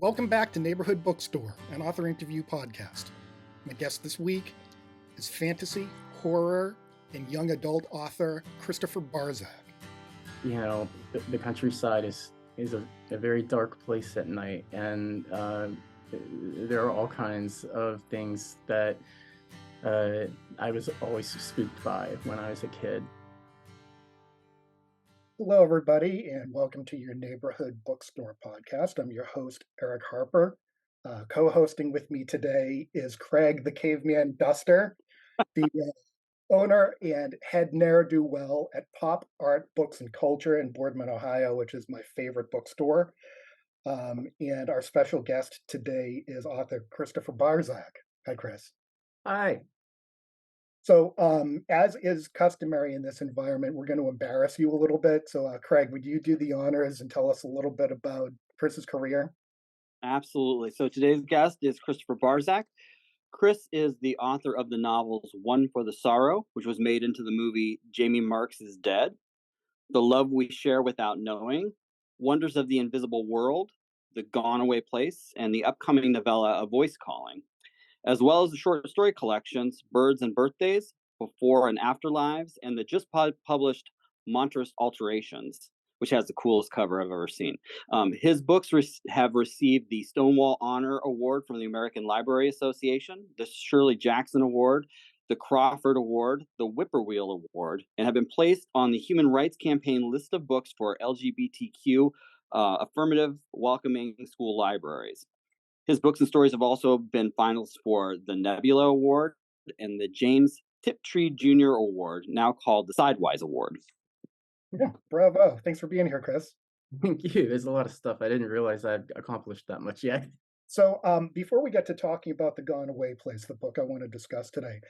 Welcome back to Neighborhood Bookstore, an author interview podcast. My guest this week is fantasy, horror, and young adult author Christopher Barzak. You know, the countryside is a very dark place at night, and there are all kinds of things that I was always spooked by when I was a kid. Hello, everybody, and welcome to your Neighborhood Bookstore podcast. I'm your host, Eric Harper. Co-hosting with me today is Craig the Caveman Duster, the owner and head ne'er-do-well at Pop Art Books and Culture in Boardman, Ohio, which is my favorite bookstore. And our special guest today is author Christopher Barzak. Hi, Chris. Hi. So, as is customary in this environment, we're going to embarrass you a little bit. So, Craig, would you do the honors and tell us a little bit about Chris's career? Absolutely. So today's guest is Christopher Barzak. Chris is the author of the novels One for the Sorrow, which was made into the movie Jamie Marks is Dead, The Love We Share Without Knowing, Wonders of the Invisible World, The Gone Away Place, and the upcoming novella A Voice Calling, as well as the short story collections Birds and Birthdays, Before and After Lives, and the just published Monstrous Alterations, which has the coolest cover I've ever seen. His books have received the Stonewall Honor Award from the American Library Association, the Shirley Jackson Award, the Crawford Award, the Whippoorwill Award, and have been placed on the Human Rights Campaign list of books for LGBTQ affirmative welcoming school libraries. His books and stories have also been finalists for the Nebula Award and the James Tiptree Jr. Award, now called the Sidewise Award. Yeah, bravo. Thanks for being here, Chris. Thank you. There's a lot of stuff. I didn't realize I'd accomplished that much yet. So, before we get to talking about The Gone Away Place, the book I want to discuss today,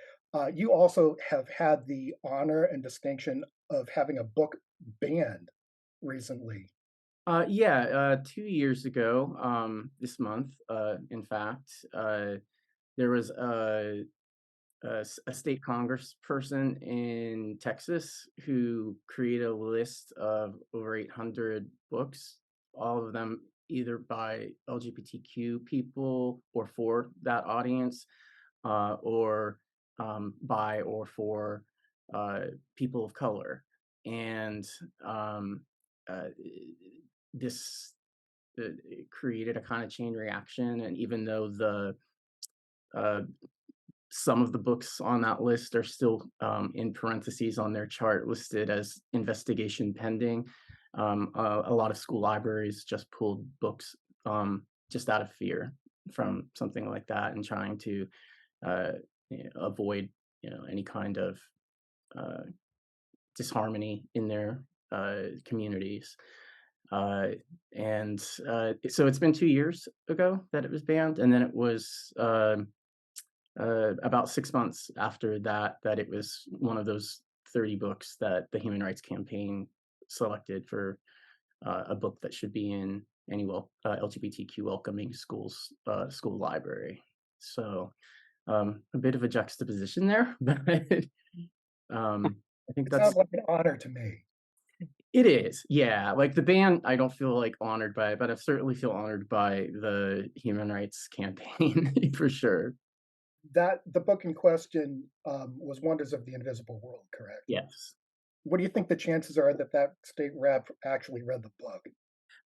you also have had the honor and distinction of having a book banned recently. 2 years ago, this month, in fact, there was a state congressperson in Texas who created a list of over 800 books, all of them either by LGBTQ people or for that audience, or by or for people of color. And this created a kind of chain reaction. And even though uh, some of the books on that list are still in parentheses on their chart listed as investigation pending, a lot of school libraries just pulled books just out of fear from something like that and trying to avoid any kind of disharmony in their communities. So it's been 2 years ago that it was banned, and then it was about 6 months after that it was one of those 30 books that the Human Rights Campaign selected for a book that should be in any LGBTQ welcoming school library. So a bit of a juxtaposition there, but I think It that's sounds like an honor to me. it is, yeah. Like the ban, I don't feel like honored by it, but I certainly feel honored by the Human Rights Campaign for sure. That the book in question was Wonders of the Invisible World, correct? Yes. What do you think the chances are that that state rep actually read the book?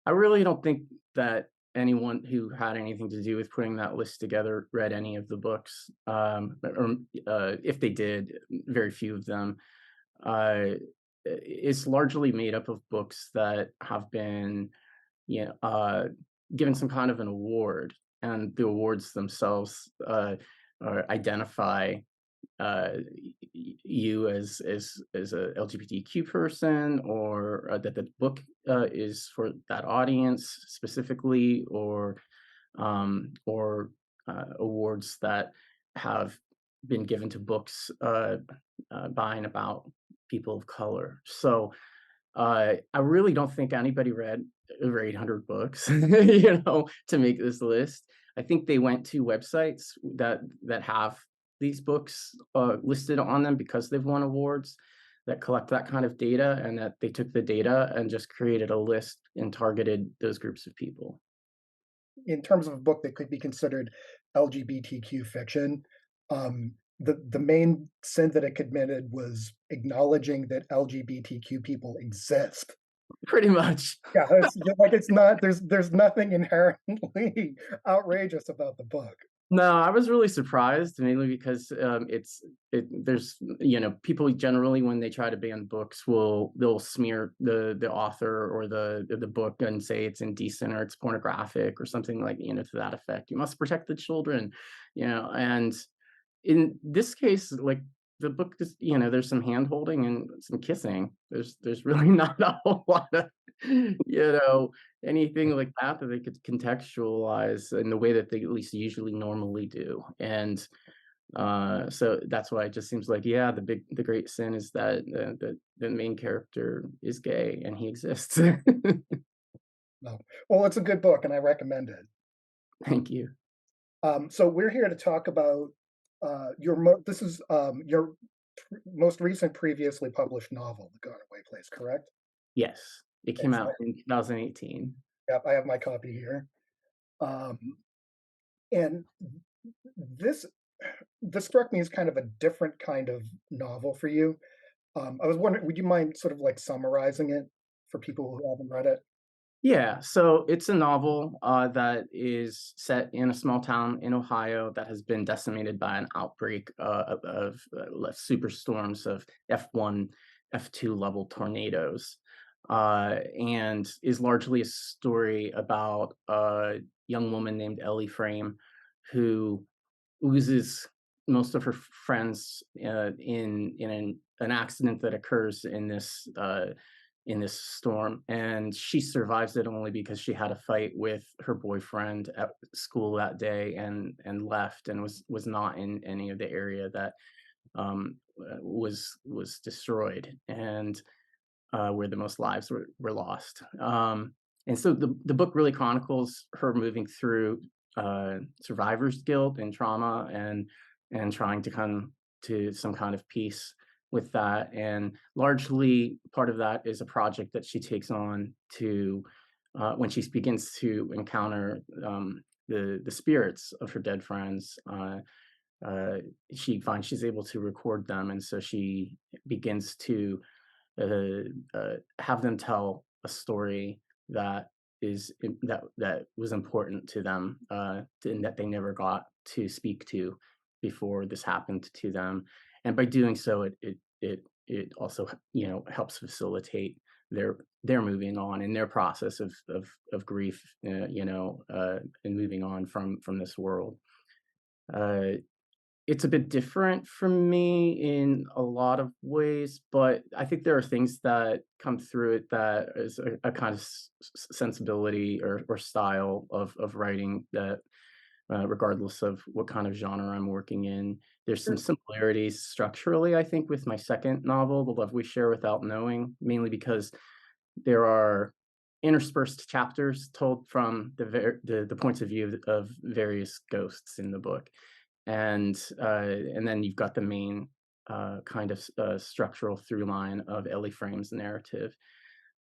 I really don't think that anyone who had anything to do with putting that list together read any of the books. Or if they did, very few of them. It's largely made up of books that have been, given some kind of an award, and the awards themselves identify you as a LGBTQ person, or that the book is for that audience specifically, or awards that have been given to books by and about people of color. So I really don't think anybody read over 800 books, to make this list. I think they went to websites that have these books listed on them because they've won awards that collect that kind of data, and that they took the data and just created a list and targeted those groups of people. in terms of a book that could be considered LGBTQ fiction, the main sin that it committed was acknowledging that LGBTQ people exist. Pretty much. Yeah, it's not there's nothing inherently outrageous about the book. No, I was really surprised, mainly because there's people generally when they try to ban books they'll smear the author or the book and say it's indecent or it's pornographic or something like to that effect. You must protect the children, and in this case, like the book is, there's some hand holding and some kissing. There's really not a whole lot of, anything like that that they could contextualize in the way that they at least usually normally do. And so that's why it just seems like, yeah, the great sin is that the main character is gay and he exists. No. Well, it's a good book, and I recommend it. Thank you. So we're here to talk about this is your most recent previously published novel, The Gone Away Place, correct? Yes, it Okay, came so out in 2018. yep, I have my copy here. Um, and this this struck me as kind of a different kind of novel for you. I was wondering, would you mind sort of like summarizing it for people who haven't read it? Yeah, so it's a novel that is set in a small town in Ohio that has been decimated by an outbreak of superstorms of F1, F2 level tornadoes, and is largely a story about a young woman named Ellie Frame who loses most of her friends in an accident that occurs in this storm, and she survives it only because she had a fight with her boyfriend at school that day and left and was not in any of the area that was destroyed and where the most lives were lost. And so the book really chronicles her moving through survivor's guilt and trauma and trying to come to some kind of peace with that. And largely part of that is a project that she takes on to when she begins to encounter the spirits of her dead friends. Uh, she finds she's able to record them, and so she begins to have them tell a story that that was important to them and that they never got to speak to before this happened to them. And by doing so, it also helps facilitate their moving on and their process of grief, and moving on from this world. Uh, it's a bit different from me in a lot of ways, but I think there are things that come through it that is a kind of sensibility or style of writing that, regardless of what kind of genre I'm working in, there's some Sure. similarities structurally, I think, with my second novel, The Love We Share Without Knowing, mainly because there are interspersed chapters told from the points of view of various ghosts in the book, and then you've got the main kind of structural through line of Ellie Frame's narrative.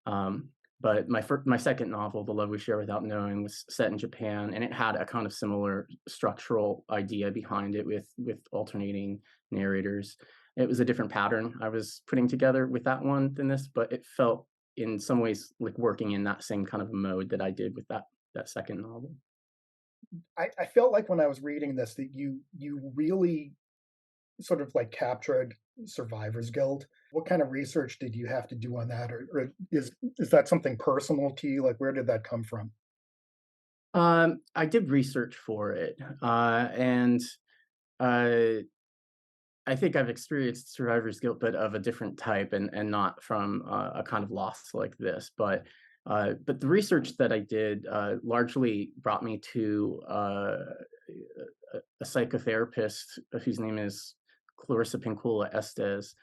Um, but my second novel, The Love We Share Without Knowing, was set in Japan, and it had a kind of similar structural idea behind it with alternating narrators. It was a different pattern I was putting together with that one than this, but it felt in some ways like working in that same kind of mode that I did with that second novel. I felt like when I was reading this that you really sort of like captured survivor's guilt. What kind of research did you have to do on that, or is that something personal to you? Like, where did that come from? I did research for it, and uh, I think I've experienced survivor's guilt, but of a different type, and not from a kind of loss like this. But the research that I did largely brought me to a psychotherapist whose name is Clarissa Pincula Estes,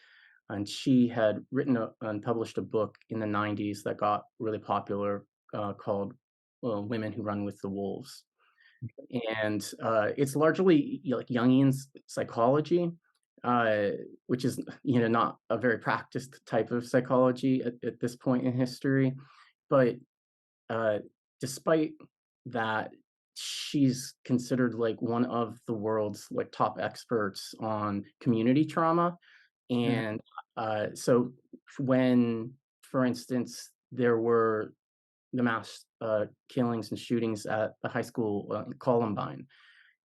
and she had written and published a book in the '90s that got really popular called "Women Who Run with the Wolves," and it's largely like Jungian psychology, uh, which is not a very practiced type of psychology at this point in history, but uh, despite that. she's considered like one of the world's like top experts on community trauma. Mhm. And so when, for instance, there were the mass killings and shootings at the high school in Columbine,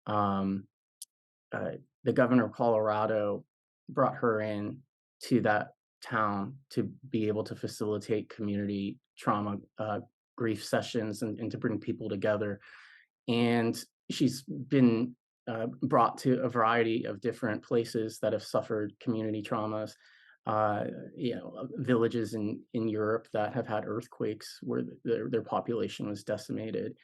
um, uh, the governor of Colorado brought her in to that town to be able to facilitate community trauma grief sessions and to bring people together. And she's been brought to a variety of different places that have suffered community traumas. Uh, Villages in Europe that have had earthquakes where their population was decimated,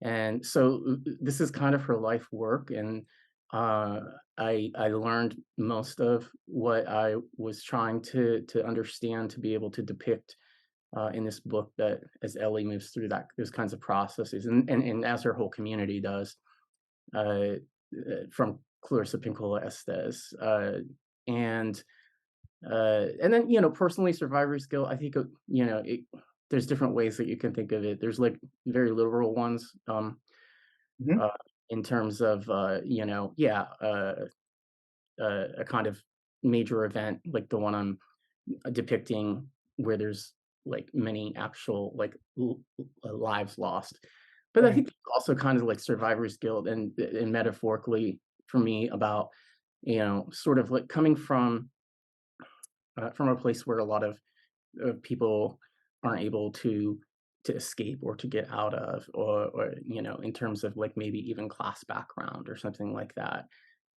and so this is kind of her life work. And uh, I learned most of what I was trying to understand to be able to depict in this book, that as Ellie moves through those kinds of processes, and as her whole community does, uh, from Clarissa Pinkola Estes, and then personally, survivor's guilt. I think there's different ways that you can think of it. There's like very literal ones, Mhm. uh, in terms of a kind of major event like the one I'm depicting, where there's like many actual like lives lost. But I Right. think also kind of like survivor's guilt, and metaphorically for me about sort of like coming from a place where a lot of people aren't able to escape or to get out of, or in terms of like maybe even class background or something like that.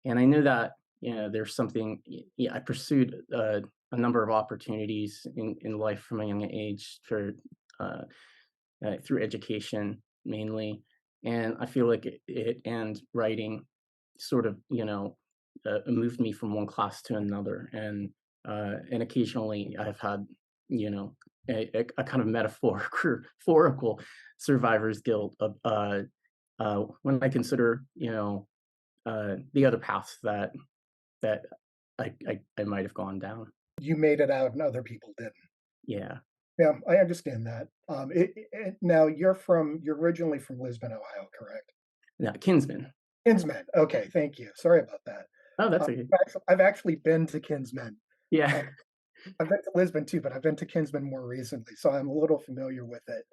And I knew that there's something. Yeah, I pursued a number of opportunities in life from a young age for uh, through education mainly, and I feel like it and writing sort of moved me from one class to another. And occasionally I've had you know a kind of metaphorical survivor's guilt of when I consider the other paths that I might have gone down. You made it out and other people didn't. Yeah. Yeah, I understand that. Now you're originally from Lisbon, Ohio, correct? Yeah, Kinsman. Kinsman. Okay, thank you. Sorry about that. Oh, that's okay. I've actually been to Kinsman. Yeah. Uh, I've been to Lisbon too, but I've been to Kinsman more recently, so I'm a little familiar with it.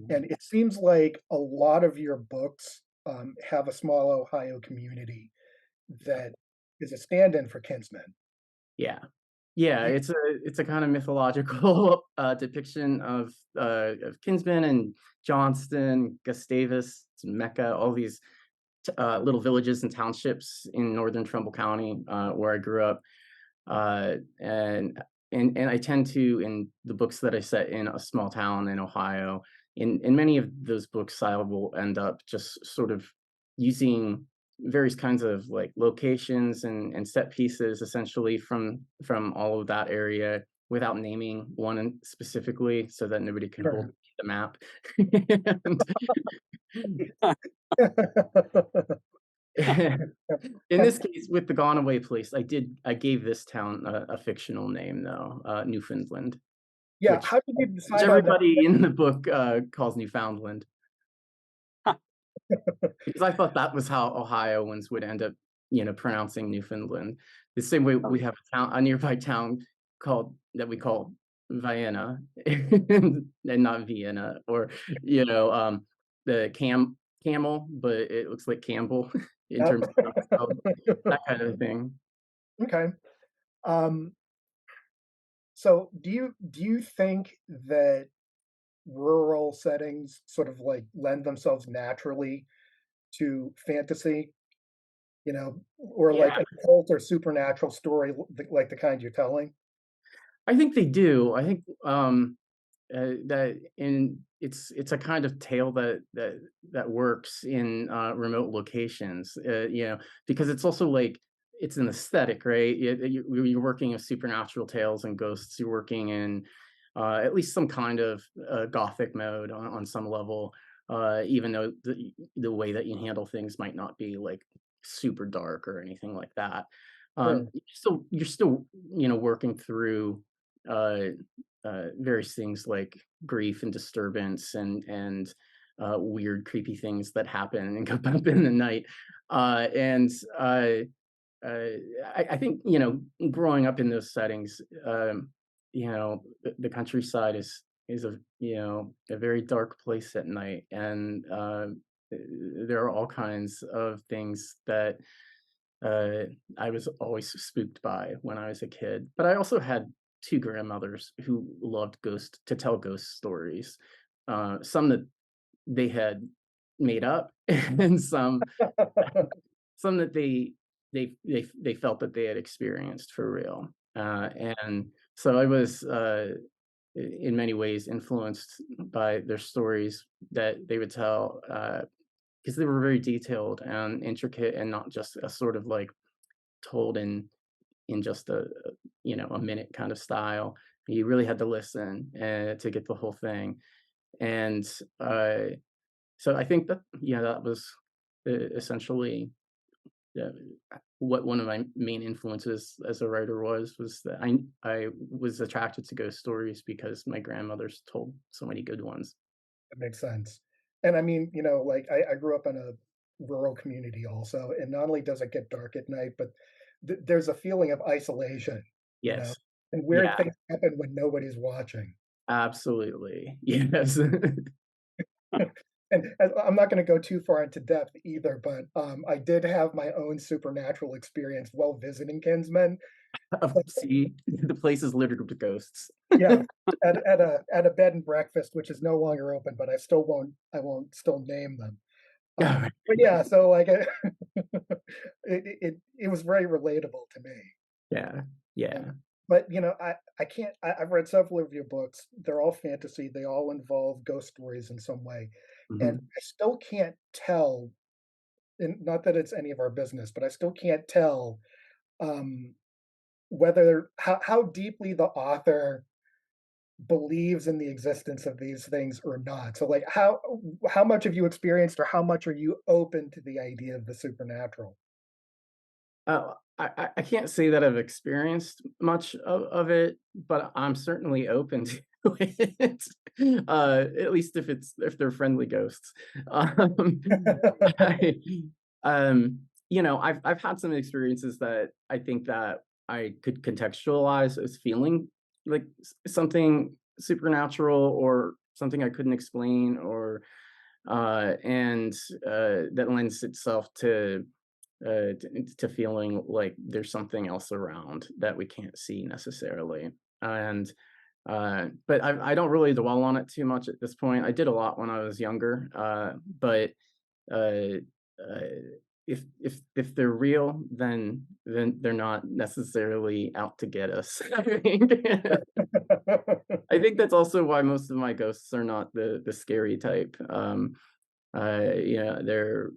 And it seems like a lot of your books have a small Ohio community that is a stand-in for Kinsman. Yeah. Yeah, Do it's a kind of mythological depiction of Kinsman and Johnston, Gustavus, Mecca, all these little villages and townships in northern Trumbull County, where I grew up. And I tend to, in the books that I set in a small town in Ohio, in many of those books, I will end up just sort of using various kinds of like locations and set pieces essentially from all of that area without naming specifically, so that nobody can hold Sure. the map. And in this case, with the Gone Away Place, I gave this town a fictional name though, Newfoundland, Yeah, which how did you which decide on that? everybody in the book calls Newfoundland, because I thought that was how Ohioans would end up, pronouncing Newfoundland. The same way we have a nearby town that we call Vienna, and not Vienna, or the camel, but it looks like Campbell in Yep. terms of how it's spelled, that kind of thing. Okay. Um, so do you think that rural settings sort of like lend themselves naturally to fantasy, or like Yeah, an occult or supernatural story like the kind you're telling? I think they do. I think that in it's a kind of tale that works in remote locations. Because it's also like it's an aesthetic, right? You're working with supernatural tales and ghosts. You're working in at least some kind of gothic mode on some level, even though the way that you handle things might not be like super dark or anything like that. Sure. You're still working through various things like grief and disturbance, and weird, creepy things that happen and come up in the night. And uh, I think, growing up in those settings, the countryside is a very dark place at night, and there are all kinds of things that uh, I was always spooked by when I was a kid. But I also had two grandmothers who loved to tell ghost stories. Some that they had made up, and some that they felt that they had experienced for real. And so I was, in many ways, influenced by their stories that they would tell, because they were very detailed and intricate, and not just a sort of like told in just a minute kind of style. You really had to listen to get the whole thing. And uh, so I think that, yeah, that was essentially, yeah, what one of my main influences as a writer was that I was attracted to ghost stories because my grandmothers told so many good ones. That makes sense. And I mean, like I grew up in a rural community also, and not only does it get dark at night, but there's a feeling of isolation, you know, Yes. and weird Yeah, things happen when nobody's watching. absolutely. Yes. And I'm not going to go too far into depth either, but I did have my own supernatural experience while visiting Kinsmen. See, the place is littered with ghosts. Yeah, at a bed and breakfast, which is no longer open, but I won't still name them. But yeah, so like it was very relatable to me. Yeah, Um, yeah. but I can't. I've read several of your books. They're all fantasy. They all involve ghost stories in some way, and Mhm. I still can't tell. And not that it's any of our business, but I still can't tell um, whether how deeply the author believes in the existence of these things or not. So, like, how much have you experienced, or how much are you open to the idea of the supernatural? I can't say that I've experienced much of it, but I'm certainly open to it. At least if they're friendly ghosts. I, I've had some experiences that I think that I could contextualize as feeling like something supernatural, or something I couldn't explain, or and that lends itself to feeling like there's something else around that we can't see necessarily. And but I don't really dwell on it too much at this point. I did a lot when I was younger, but uh, uh, if they're real, then they're not necessarily out to get us. I think that's also why most of my ghosts are not the scary type. Yeah, they're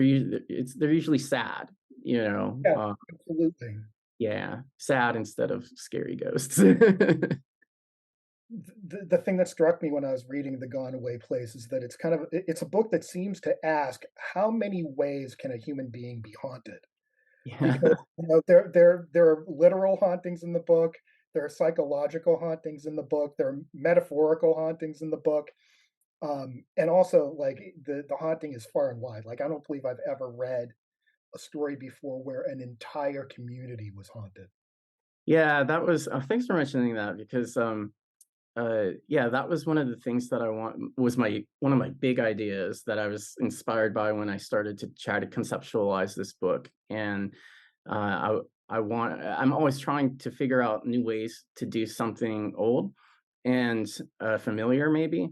usually sad, you know. Yeah, absolutely. Yeah, sad instead of scary ghosts. The thing that struck me when I was reading The Gone Away Place is that it's a book that seems to ask, how many ways can a human being be haunted? Because, Yeah. there are literal hauntings in the book, there are psychological hauntings in the book, there are metaphorical hauntings in the book, and also, like, the haunting is far and wide. Like, I don't believe I've ever read a story before where an entire community was haunted. Yeah, that was thanks for mentioning that, because yeah, that was one of the things that I want was my one of my big ideas that I was inspired by when I started to try to conceptualize this book. And I'm always trying to figure out new ways to do something old and familiar, maybe.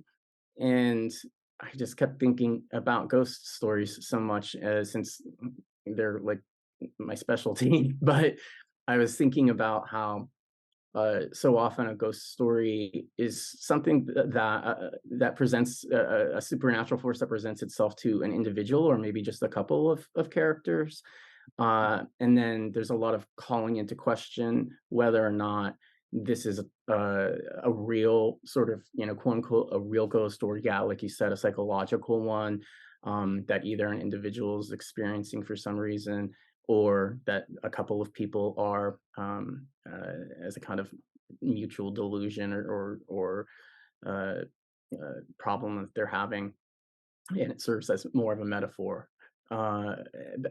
And I just kept thinking about ghost stories so much, since they're like my specialty. But I was thinking about how so often a ghost story is something that presents a supernatural force that presents itself to an individual, or maybe just a couple of characters, and then there's a lot of calling into question whether or not this is a real sort of, quote unquote, a real ghost, or, yeah, like you said, a psychological one, that either an individual is experiencing for some reason, or that a couple of people are, as a kind of mutual delusion, or problem that they're having. and it serves as more of a metaphor. Uh,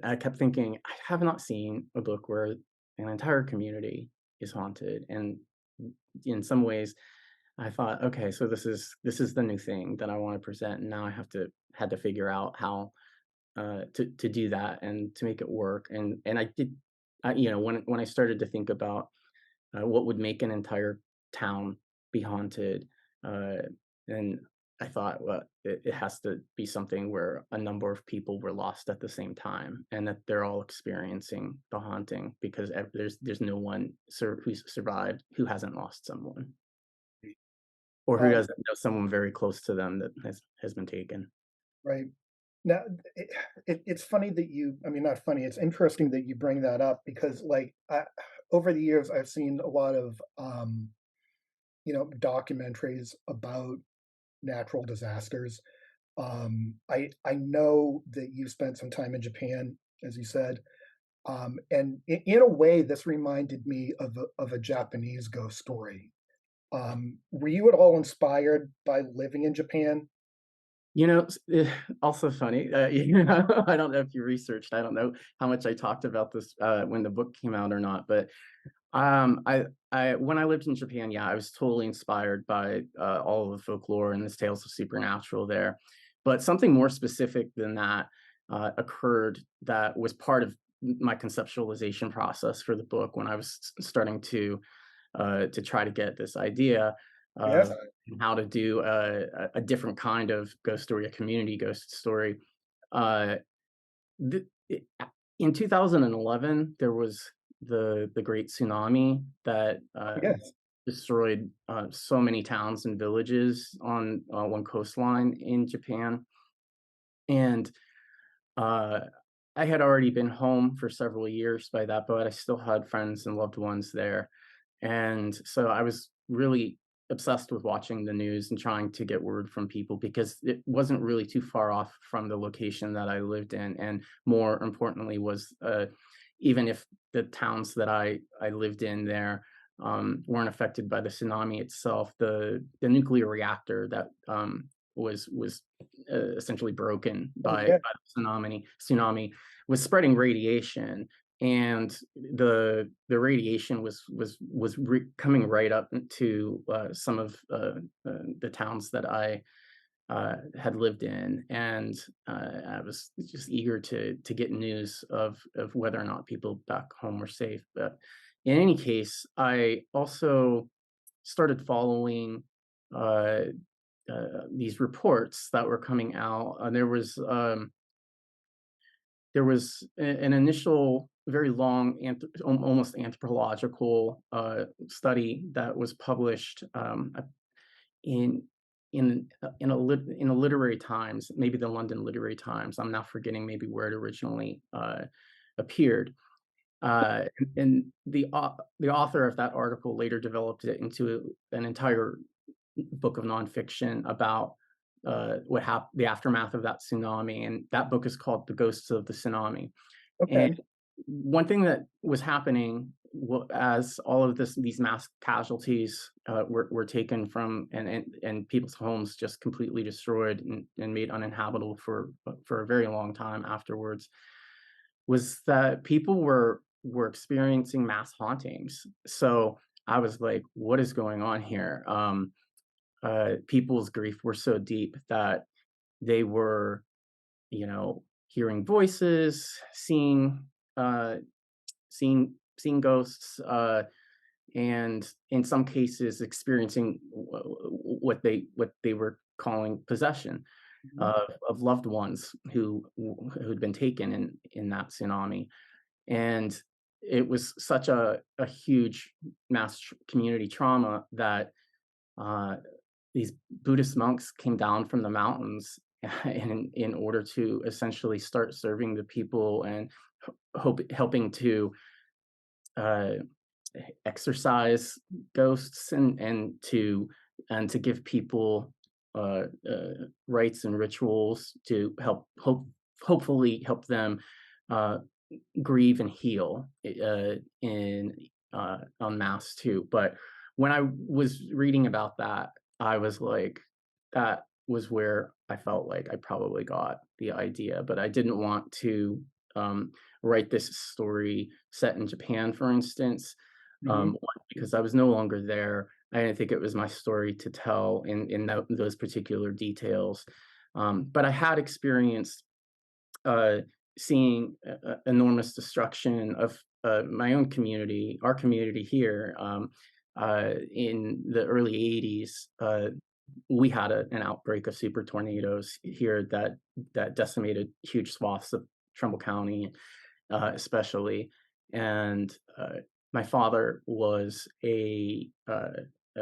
I kept thinking, I have not seen a book where an entire community is haunted, and in some ways, I thought, okay, so this is the new thing that I want to present, and now I had to figure out how to do that and to make it work, and I did. When I started to think about what would make an entire town be haunted. Uh, and I thought, well, it has to be something where a number of people were lost at the same time, and that they're all experiencing the haunting because there's no one who's survived who hasn't lost someone, or who Um, doesn't know someone very close to them that has been taken. right. Now, it's funny that I mean, not funny, it's interesting that you bring that up because, like, over the years, I've seen a lot of, documentaries about natural disasters. I know that you spent some time in Japan, as you said, and in a way, this reminded me of a Japanese ghost story. Were you at all inspired by living in Japan? Also funny, I don't know if you researched, I don't know how much I talked about this, when the book came out or not, but, I when I lived in Japan, yeah, I was totally inspired by, all of the folklore and the tales of supernatural there. But something more specific than that, occurred that was part of my conceptualization process for the book when I was starting to try to get this idea Yes. of how to do a different kind of ghost story, a community ghost story. Uh, th- it- in 2011, there was the Great Tsunami that Yes. destroyed so many towns and villages on one coastline in Japan, and uh, I had already been home for several years by that, but I still had friends and loved ones there. And so I was really obsessed with watching the news and trying to get word from people because it wasn't really too far off from the location that I lived in. And more importantly, was even if the towns that I lived in there weren't affected by the tsunami itself, the nuclear reactor that was essentially broken Oh, by yeah. the tsunami was spreading radiation, and the radiation was coming right up into some of the towns that I had lived in, and I was just eager to get news of whether or not people back home were safe. But in any case, I also started following uh, these reports that were coming out. There was an initial, very long, almost anthropological study that was published in in a literary times, maybe the London Literary Times. I'm now forgetting maybe where it originally appeared. Uh, and the author of that article later developed it into an entire book of nonfiction about the aftermath of that tsunami, and that book is called "The Ghosts of the Tsunami." And Okay. one thing that was happening as all of these mass casualties were taken from and people's homes just completely destroyed and made uninhabitable for a very long time afterwards, was that people were experiencing mass hauntings. So I was like, what is going on here? People's grief were so deep that they were, hearing voices, uh, seeing ghosts, and in some cases experiencing what they were calling possession Mhm. of loved ones who'd been taken in that tsunami. And it was such a huge community trauma that uh, these Buddhist monks came down from the mountains in order to essentially start serving the people and helping to uh, exorcise ghosts and to give people rites and rituals to hopefully help them uh, grieve and heal in en masse too. But when I was reading about that, I was like, that was where I felt like I probably got the idea, but I didn't want to write this story set in Japan, for instance, Mhm. one, because I was no longer there. I didn't think it was my story to tell in those particular details. But I had experienced uh, seeing enormous destruction of my own community, our community here. In the early 80s, we had an outbreak of super tornadoes here that decimated huge swaths of Trumbull County, especially. And my father was a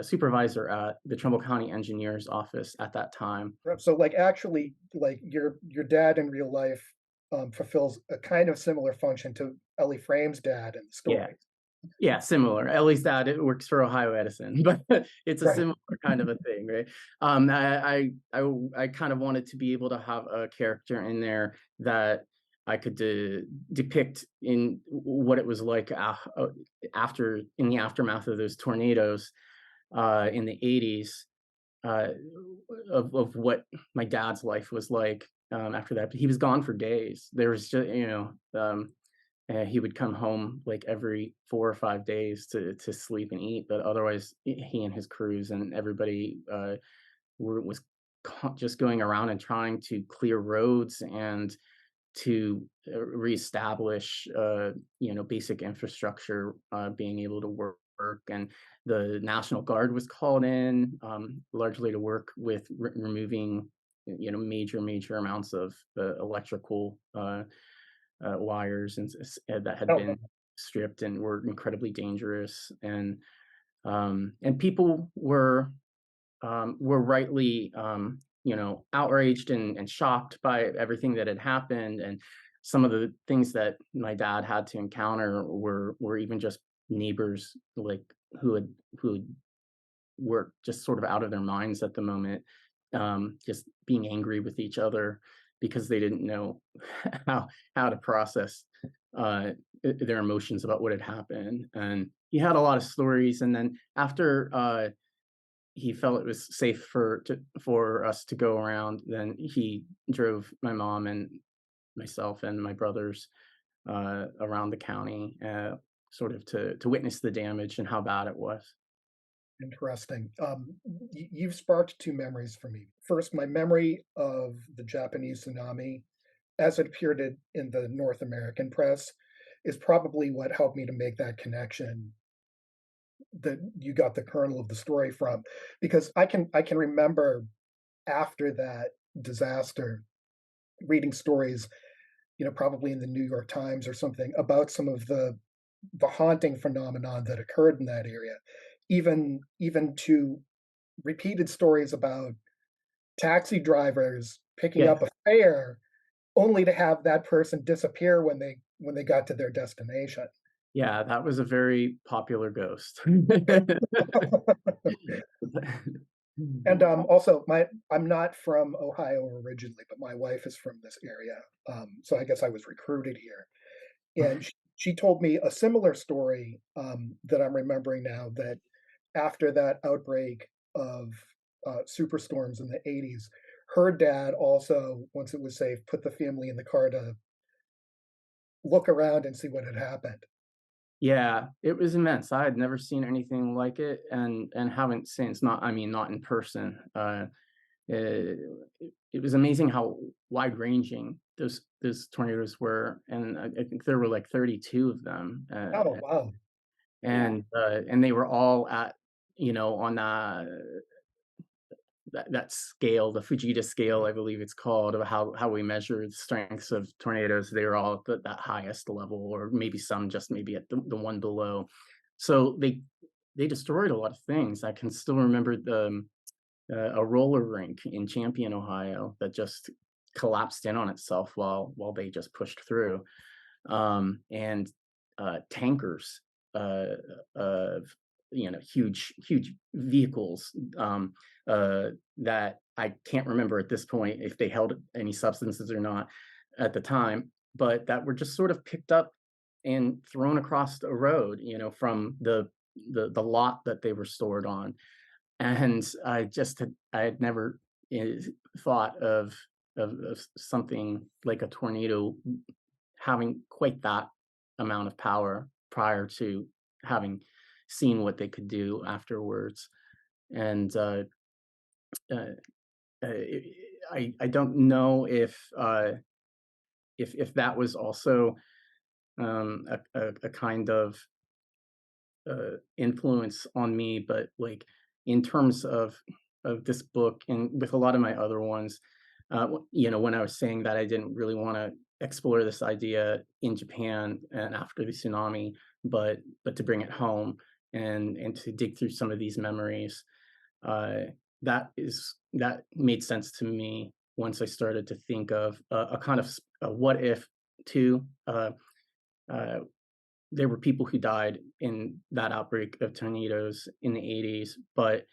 supervisor at the Trumbull County Engineer's office at that time. So, like, actually, like, your dad in real life, fulfills a kind of similar function to Ellie Frame's dad in the Yeah, story. yeah, similar. At least that it works for Ohio Edison, but it's a Right. similar kind of a thing, right? I kind of wanted to be able to have a character in there that I could depict in what it was like after in the aftermath of those tornadoes in the 80s, uh, of what my dad's life was like after that. But he was gone for days. There was just, he would come home like every 4 or 5 days to sleep and eat, but otherwise, he and his crews and everybody, was just going around and trying to clear roads and to, reestablish, basic infrastructure, being able to work, and the National Guard was called in, largely to work with removing, major amounts of, electrical, wires that had Oh, wow. been stripped and were incredibly dangerous, and people were rightly outraged and shocked by everything that had happened, and some of the things that my dad had to encounter were even just neighbors like who were just sort of out of their minds at the moment, just being angry with each other because they didn't know how how to process uh, their emotions about what had happened. And he had a lot of stories. And then after he felt it was safe for us to go around, then he drove my mom and myself and my brothers around the county, sort of to witness the damage and how bad it was. Interesting. You've sparked two memories for me. First, my memory of the Japanese tsunami as it appeared in the North American press is probably what helped me to make that connection that you got the kernel of the story from, because I can remember after that disaster reading stories, probably in the New York Times or something, about some of the haunting phenomenon that occurred in that area. Even to repeated stories about taxi drivers picking Yeah, up a fare only to have that person disappear when they got to their destination. yeah, that was a very popular ghost. And, also, I'm not from Ohio originally, but my wife is from this area, so I guess I was recruited here, and she told me a similar story, that I'm remembering now, that after that outbreak of, superstorms in the '80s, her dad also, once it was safe, put the family in the car to look around and see what had happened. Yeah, it was immense. I had never seen anything like it, and haven't since. Not, I mean, not in person. It, it was amazing how wide ranging those tornadoes were, and I think there were like 32 of them, Oh, wow. Yeah. and they were all at on that scale, the Fujita scale, I believe it's called, of how we measure the strengths of tornadoes. They were all at that highest level, or maybe some just maybe at the one below. So they destroyed a lot of things. I can still remember a roller rink in Champion, Ohio, that just collapsed in on itself while they just pushed through, and tankers uh, of huge vehicles, that I can't remember at this point if they held any substances or not at the time, but that were just sort of picked up and thrown across the road, from the lot that they were stored on. And I had never is thought of something like a tornado having quite that amount of power prior to having seen what they could do afterwards. And uh, uh, I don't know if that was also a kind of influence on me, but like in terms of this book and with a lot of my other ones, when I was saying that I didn't really want to explore this idea in Japan and after the tsunami, but to bring it home and to dig through some of these memories, uh, that made sense to me once I started to think of a kind of a what if too. Uh, there were people who died in that outbreak of tornadoes in the 80s, but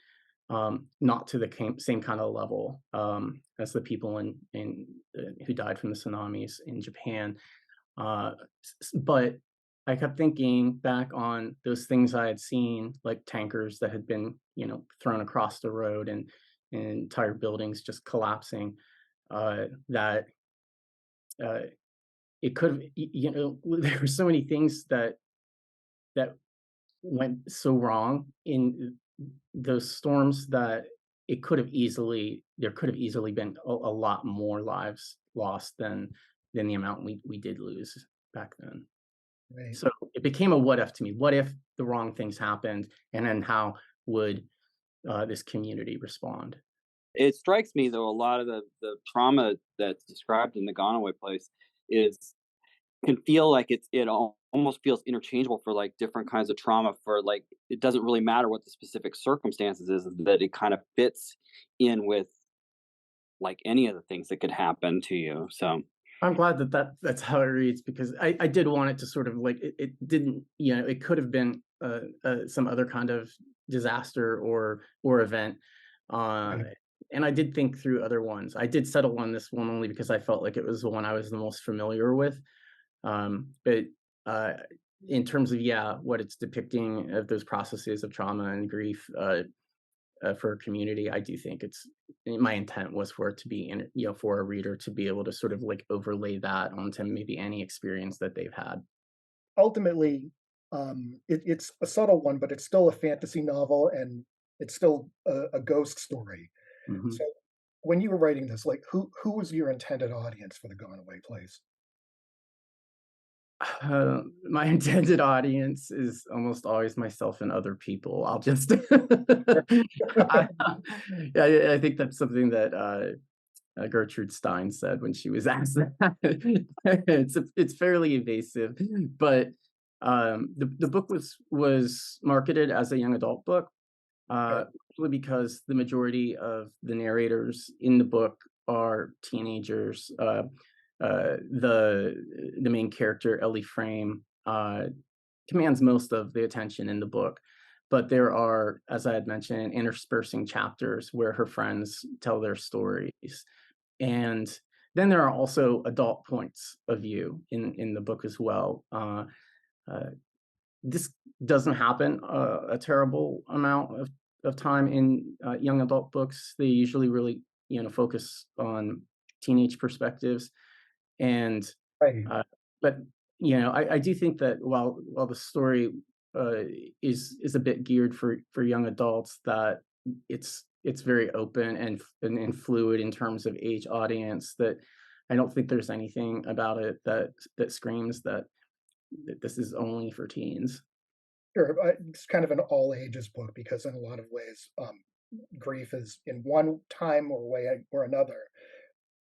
not to the same kind of level as the people who died from the tsunamis in Japan. But I kept thinking back on those things I had seen, like tankers that had been, thrown across the road and entire buildings just collapsing. That uh, it could have, there were so many things that went so wrong in those storms that there could have easily been a lot more lives lost than the amount we did lose back then. Right. So it became a what if to me. What if the wrong things happened, and then how would this community respond? It strikes me though a lot of the trauma that's described in the Gone Away Place is can feel like almost feels interchangeable for like different kinds of trauma for like it doesn't really matter what the specific circumstances is that it kind of fits in with like any of the things that could happen to you. So I'm glad that's how it reads, because I did want it to sort of like it didn't, it could have been some other kind of disaster or event. Uh, Right. and I did think through other ones. I did settle on this one only because I felt like it was the one I was the most familiar with. But uh, in terms of, yeah, what it's depicting of those processes of trauma and grief, for a community, I do think my intent was for it to be for a reader to be able to sort of like overlay that onto maybe any experience that they've had. Ultimately, it's a subtle one, but it's still a fantasy novel, and it's still a ghost story. Mhm. So, when you were writing this, like, who was your intended audience for The Gone Away Place? My intended audience is almost always myself and other people. I'll just, I, yeah, I think that's something that Gertrude Stein said when she was asked that. It's fairly evasive, but the book was marketed as a young adult book, Okay. simply because the majority of the narrators in the book are teenagers. The main character, Ellie Frame, commands most of the attention in the book, but there are, as I had mentioned, interspersing chapters where her friends tell their stories, and then there are also adult points of view in the book as well. Uh, this doesn't happen a terrible amount of time in young adult books. They usually really, focus on teenage perspectives, and Right. uh, but I do think that while the story uh, is a bit geared for young adults, that it's very open and fluid in terms of age audience. That I don't think there's anything about it that screams that this is only for teens. Sure, it's kind of an all ages book because in a lot of ways, grief is in one time or way or another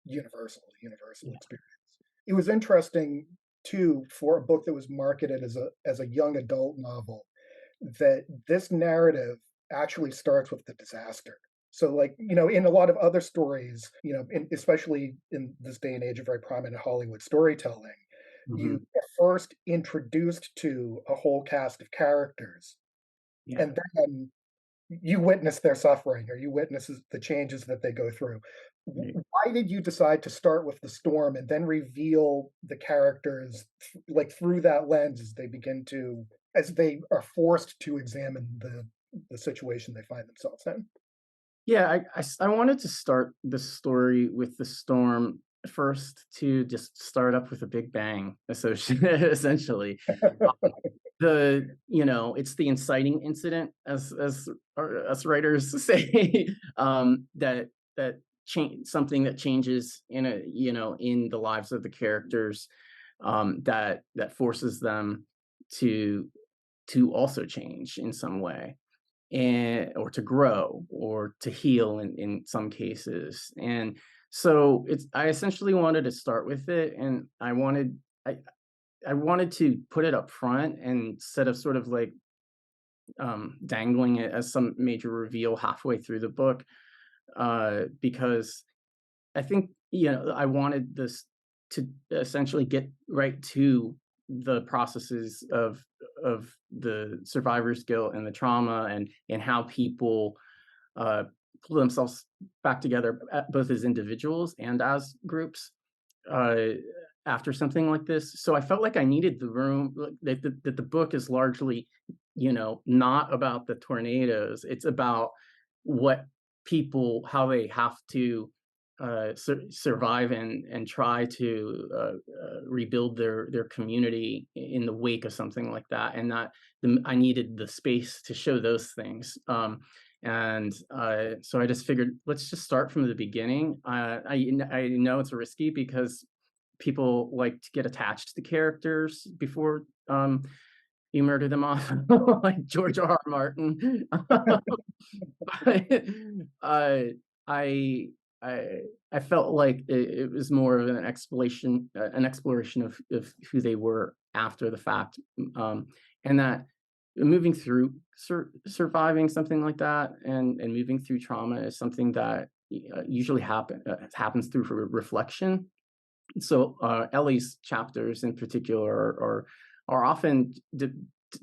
universal Yeah. experience. It was interesting too for a book that was marketed as a young adult novel that this narrative actually starts with the disaster. So, like, in a lot of other stories, especially in this day and age of very prominent Hollywood storytelling, you Mhm. are first introduced to a whole cast of characters, Yeah. and then you witness their suffering or you witness the changes that they go through. Right. Why did you decide to start with the storm and then reveal the characters like through that lens as they are forced to examine the situation they find themselves in? Yeah, I wanted to start the story with the storm first to just start up with a big bang, essentially. It's the inciting incident, as writers say, that change something that changes in the lives of the characters, that forces them to also change in some way, and or to grow or to heal in some cases. And so I essentially wanted to start with it, and I I wanted to put it up front instead of sort of like dangling it as some major reveal halfway through the book, because I think, I wanted this to essentially get right to the processes of the survivor's guilt and the trauma, and how people uh, pull themselves back together, both as individuals and as groups, uh, after something like this. So I felt like I needed the room, like, that the book is largely, not about the tornadoes. It's about what people, how they have to survive and try to rebuild their community in the wake of something like that, and that I needed the space to show those things. And so I just figured, let's just start from the beginning. I know it's risky because people like to get attached to characters before you murder them off, like George R. R. Martin. But I I I felt like it was more of an exploration of who they were after the fact, and that moving through surviving something like that, and moving through trauma is something that usually happens through reflection. So Ellie's chapters in particular are often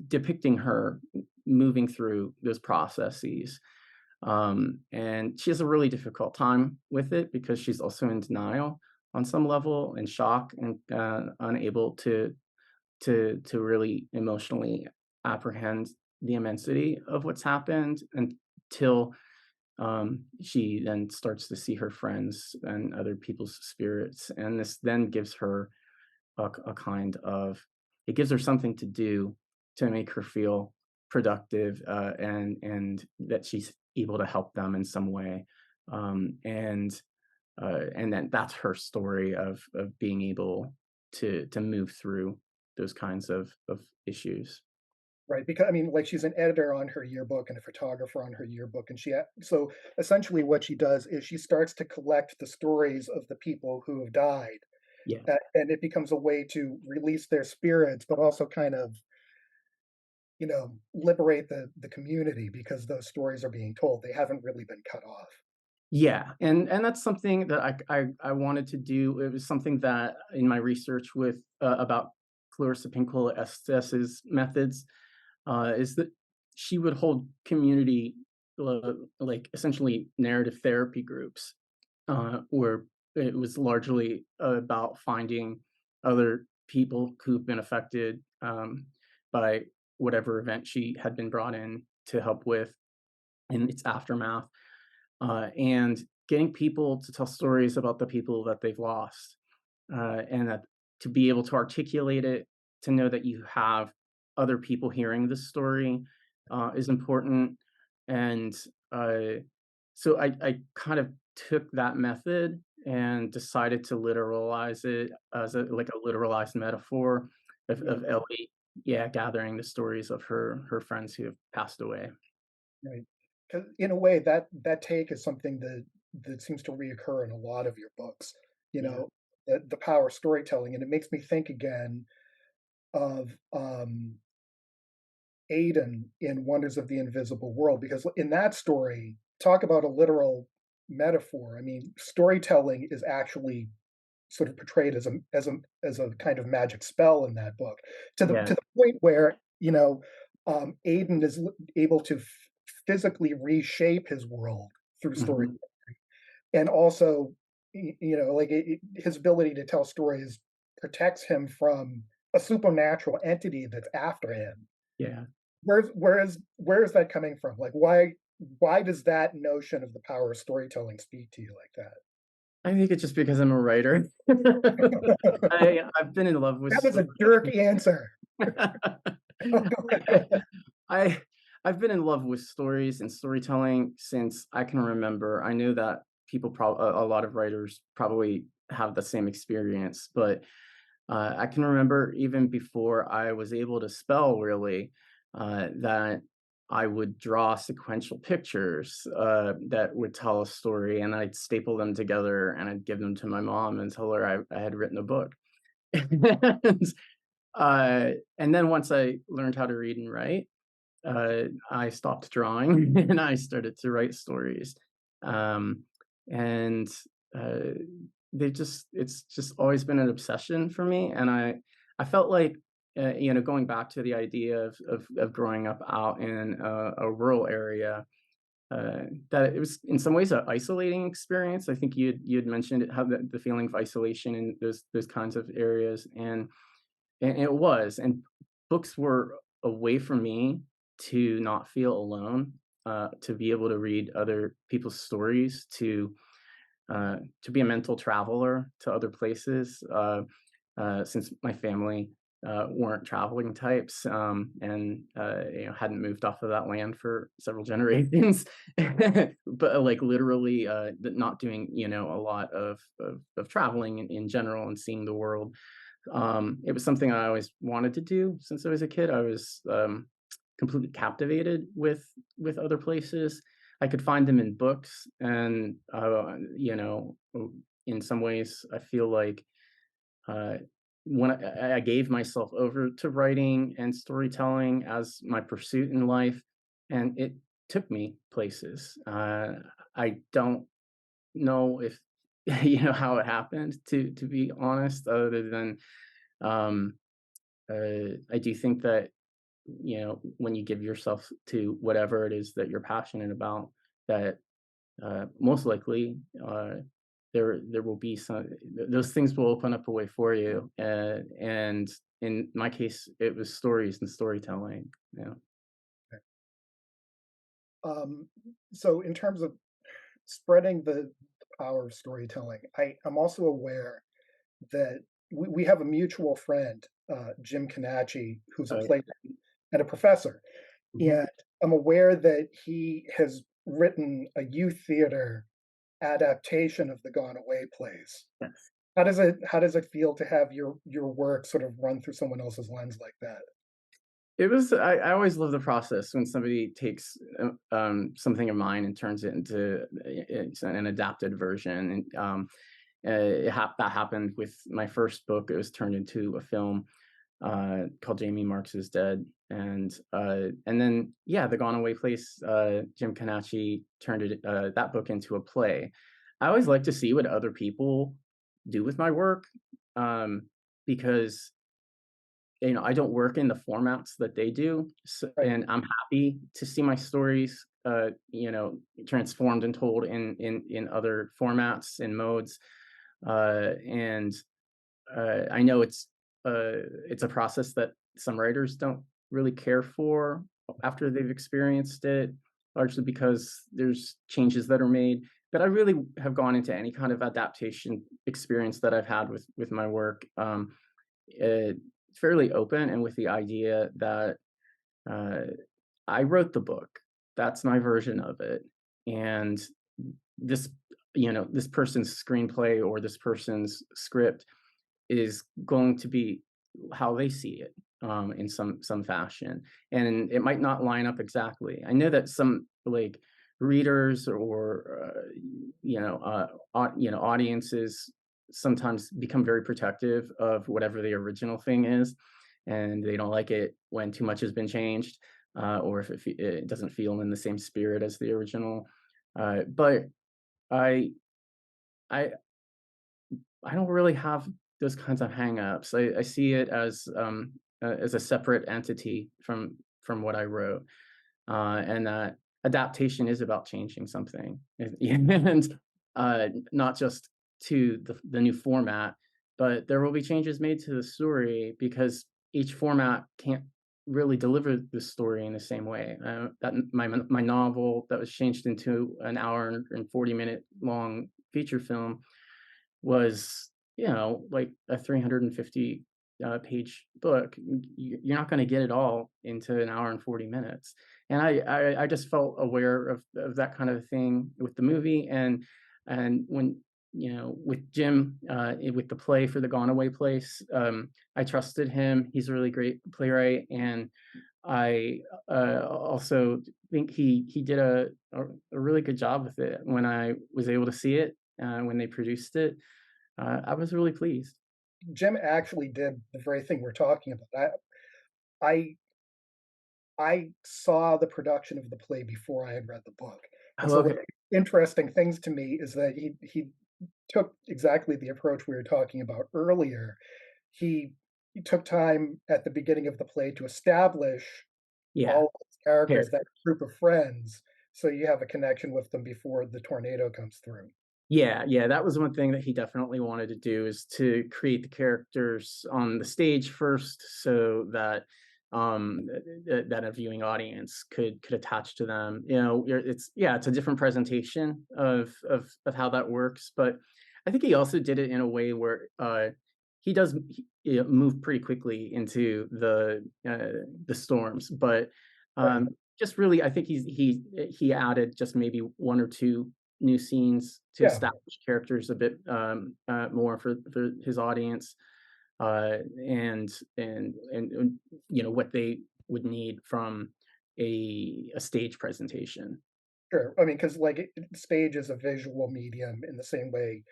depicting her moving through those processes, and she has a really difficult time with it because she's also in denial on some level, and shock, and unable to really emotionally apprehend the immensity of what's happened until she then starts to see her friends and other people's spirits, and this then gives her a kind of, it gives her something to do to make her feel productive, and that she's able to help them in some way, and then that's her story of being able to move through those kinds of issues. Right, because I mean, like, she's an editor on her yearbook and a photographer on her yearbook, and so essentially what she does is she starts to collect the stories of the people who have died, Yeah. and it becomes a way to release their spirits, but also kind of, liberate the community because those stories are being told. They haven't really been cut off. Yeah, and that's something that I wanted to do. It was something that in my research with about Clarissa Pinkola Estes's methods, is that she would hold community, like essentially narrative therapy groups, where it was largely about finding other people who've been affected, by whatever event she had been brought in to help with in its aftermath, and getting people to tell stories about the people that they've lost, and that to be able to articulate it, to know that you have other people hearing the story, is important. And uh, so I kind of took that method and decided to literalize it as a literalized metaphor Yeah, of Ellie, yeah, gathering the stories of her friends who have passed away. right. Because in a way, that take is something that seems to reoccur in a lot of your books. You Yeah, know, the power of storytelling, and it makes me think again of Aiden in Wonders of the Invisible World, because in that story, talk about a literal metaphor. I mean, storytelling is actually sort of portrayed as a kind of magic spell in that book, yeah, to the point where Aiden is able to physically reshape his world through story, mhm, and also like his ability to tell stories protects him from a supernatural entity that's after him. yeah. Where is that coming from? Like, why does that notion of the power of storytelling speak to you like that? I think it's just because I'm a writer. I've been in love with That was story. a jerk answer. I I've been in love with stories and storytelling since I can remember. I know that a lot of writers probably have the same experience, but I can remember even before I was able to spell really, that I would draw sequential pictures that would tell a story, and I'd staple them together and I'd give them to my mom and tell her I had written a book. and, and then once I learned how to read and write, I stopped drawing and I started to write stories. Um, and uh, it's just always been an obsession for me. And I felt like, going back to the idea of growing up out in a rural area, that it was in some ways an isolating experience. I think you had mentioned it, how the feeling of isolation in those kinds of areas, and it was, and books were a way for me to not feel alone, to be able to read other people's stories, to be a mental traveler to other places, since my family weren't traveling types, and hadn't moved off of that land for several generations, but like literally not doing a lot of traveling in general and seeing the world. It was something I always wanted to do since I was a kid. I was completely captivated with other places. I could find them in books, and in some ways, I feel like uh, when I gave myself over to writing and storytelling as my pursuit in life, and it took me places. I don't know if how it happened, to be honest, other than um, I do think that when you give yourself to whatever it is that you're passionate about, that most likely there will be those things will open up a way for you. And in my case, it was stories and storytelling. Yeah. Um, so in terms of spreading the power of storytelling, I'm also aware that we have a mutual friend, Jim Canacci, who's a Uh, playwright and a professor. mhm. And I'm aware that he has written a youth theater adaptation of the Gone Away plays. Yes. How does it feel to have your work sort of run through someone else's lens like that? It was. I always love the process when somebody takes something of mine and turns it into an adapted version. And that happened with my first book. It was turned into a film called Jamie Marks is Dead, and then yeah, The Gone Away Place. Jim Canacci turned that book into a play. I always like to see what other people do with my work, because I don't work in the formats that they do, Right. and I'm happy to see my stories, transformed and told in other formats and modes. And I know it's a process that some writers don't really care for after they've experienced it, largely because there's changes that are made. But I really have gone into any kind of adaptation experience that I've had with my work, uh, fairly open, and with the idea that uh, I wrote the book. That's my version of it, and this this person's screenplay or this person's script is going to be how they see it, in some fashion, and it might not line up exactly. I know that some like readers or audiences sometimes become very protective of whatever the original thing is, and they don't like it when too much has been changed, or if it doesn't feel in the same spirit as the original. But I I I don't really have those kinds of hangups. I see it as a separate entity from what I wrote, and that adaptation is about changing something, and not just to the new format, but there will be changes made to the story because each format can't really deliver the story in the same way. That my novel that was changed into an hour and 40-minute long feature film was, like a 350 page book. You're not going to get it all into an hour and 40 minutes. And I just felt aware of that kind of thing with the movie. And when, with Jim, with the play for The Gone Away Place, I trusted him. He's a really great playwright. And I also think he did a really good job with it. When I was able to see it, when they produced it, I was really pleased. Jim actually did the very thing we're talking about. I I saw the production of the play before I had read the book, and Oh, so okay. what's interesting things to me is that he took exactly the approach we were talking about earlier. He he took time at the beginning of the play to establish Yeah. all of his characters, that Character. group of friends, so you have a connection with them before the tornado comes through. Yeah, yeah, that was one thing that he definitely wanted to do, is to create the characters on the stage first so that that a viewing audience could attach to them. It's a different presentation of how that works, but I think he also did it in a way where he does move pretty quickly into the storms, but Right. just really I think he added just maybe one or two new scenes to Yeah, establish characters a bit more for his audience, and what they would need from a stage presentation. sure. I mean, because like, stage is a visual medium in the same way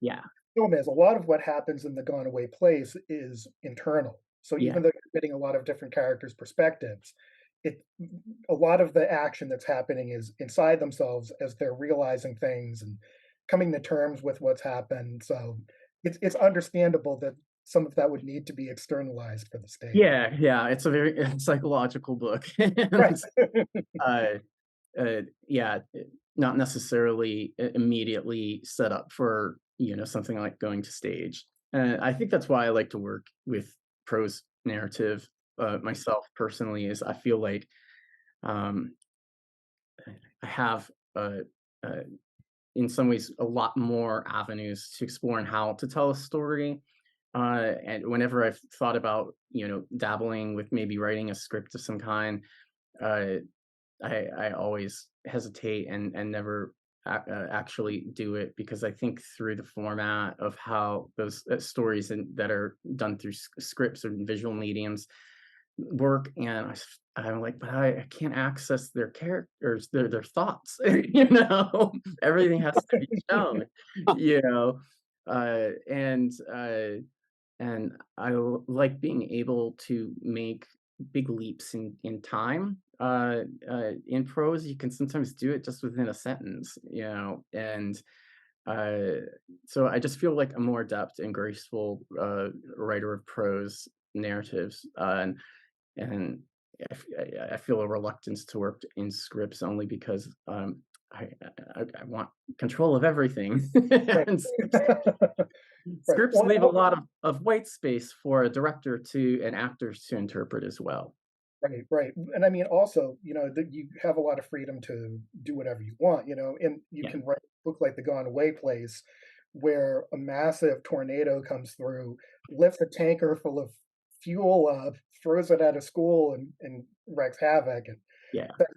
Yeah, film is. A lot of what happens in The Gone Away Place is internal. So yeah, even though you're getting a lot of different characters' perspectives, it a lot of the action that's happening is inside themselves as they're realizing things and coming to terms with what's happened. So it's understandable that some of that would need to be externalized for the stage. yeah, yeah. It's a very psychological book, Right. and uh, yeah, not necessarily immediately set up for something like going to stage. I think that's why I like to work with prose narrative myself personally. Is I feel like um, I have uh, in some ways a lot more avenues to explore and how to tell a story. And whenever I've thought about dabbling with maybe writing a script of some kind, uh, I always hesitate and never actually do it, because I think through the format of how those stories that are done through scripts or visual mediums work, and I'm like, but I can't access their characters, their thoughts, everything has to be shown, you know, and like being able to make big leaps in time. In prose, you can sometimes do it just within a sentence, and uh, so I just feel like a more adept and graceful writer of prose narratives, and I feel a reluctance to work in scripts only because I want control of everything, Right. and Right. scripts leave a lot of white space for a director to and actors to interpret as well. Right, right. And I mean, also, that you have a lot of freedom to do whatever you want, and you Yeah. can write a book like The Gone Away Place, where a massive tornado comes through, lifts a tanker full of fuel up, throws it at a school and wreaks havoc. And Yeah. that,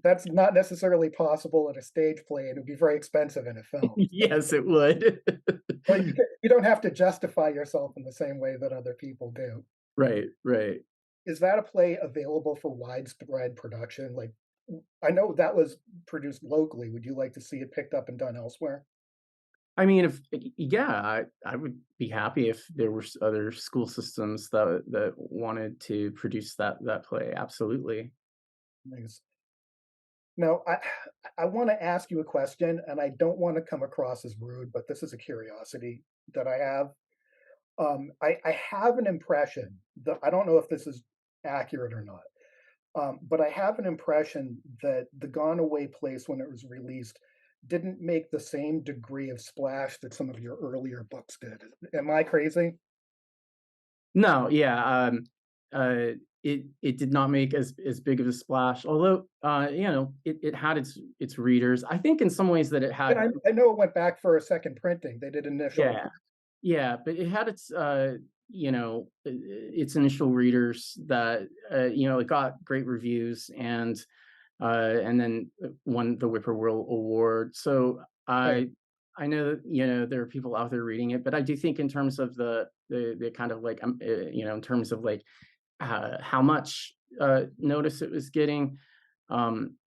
that's not necessarily possible in a stage play, and it would be very expensive in a film. Yes, it would. But you don't have to justify yourself in the same way that other people do. Right, right. Is that a play available for widespread production? Like, I know that was produced locally. Would you like to see it picked up and done elsewhere? I mean, if yeah, I would be happy if there were other school systems that wanted to produce that play. Absolutely. Nice. Now, I want to ask you a question, and I don't want to come across as rude, but this is a curiosity that I have. I have an impression that I don't know if this is accurate or not, but I have an impression that The Gone Away Place, when it was released, didn't make the same degree of splash that some of your earlier books did. Am I crazy? No, yeah. it did not make as big of a splash, although, it had its readers. I think in some ways that it And had. I know it went back for a second printing. They did initial Yeah. Yeah, but it had its, its initial readers that, it got great reviews and then won the Whippoorwill Award. So Right. I know that, there are people out there reading it, but I do think in terms of the kind of like, in terms of like how much notice it was getting,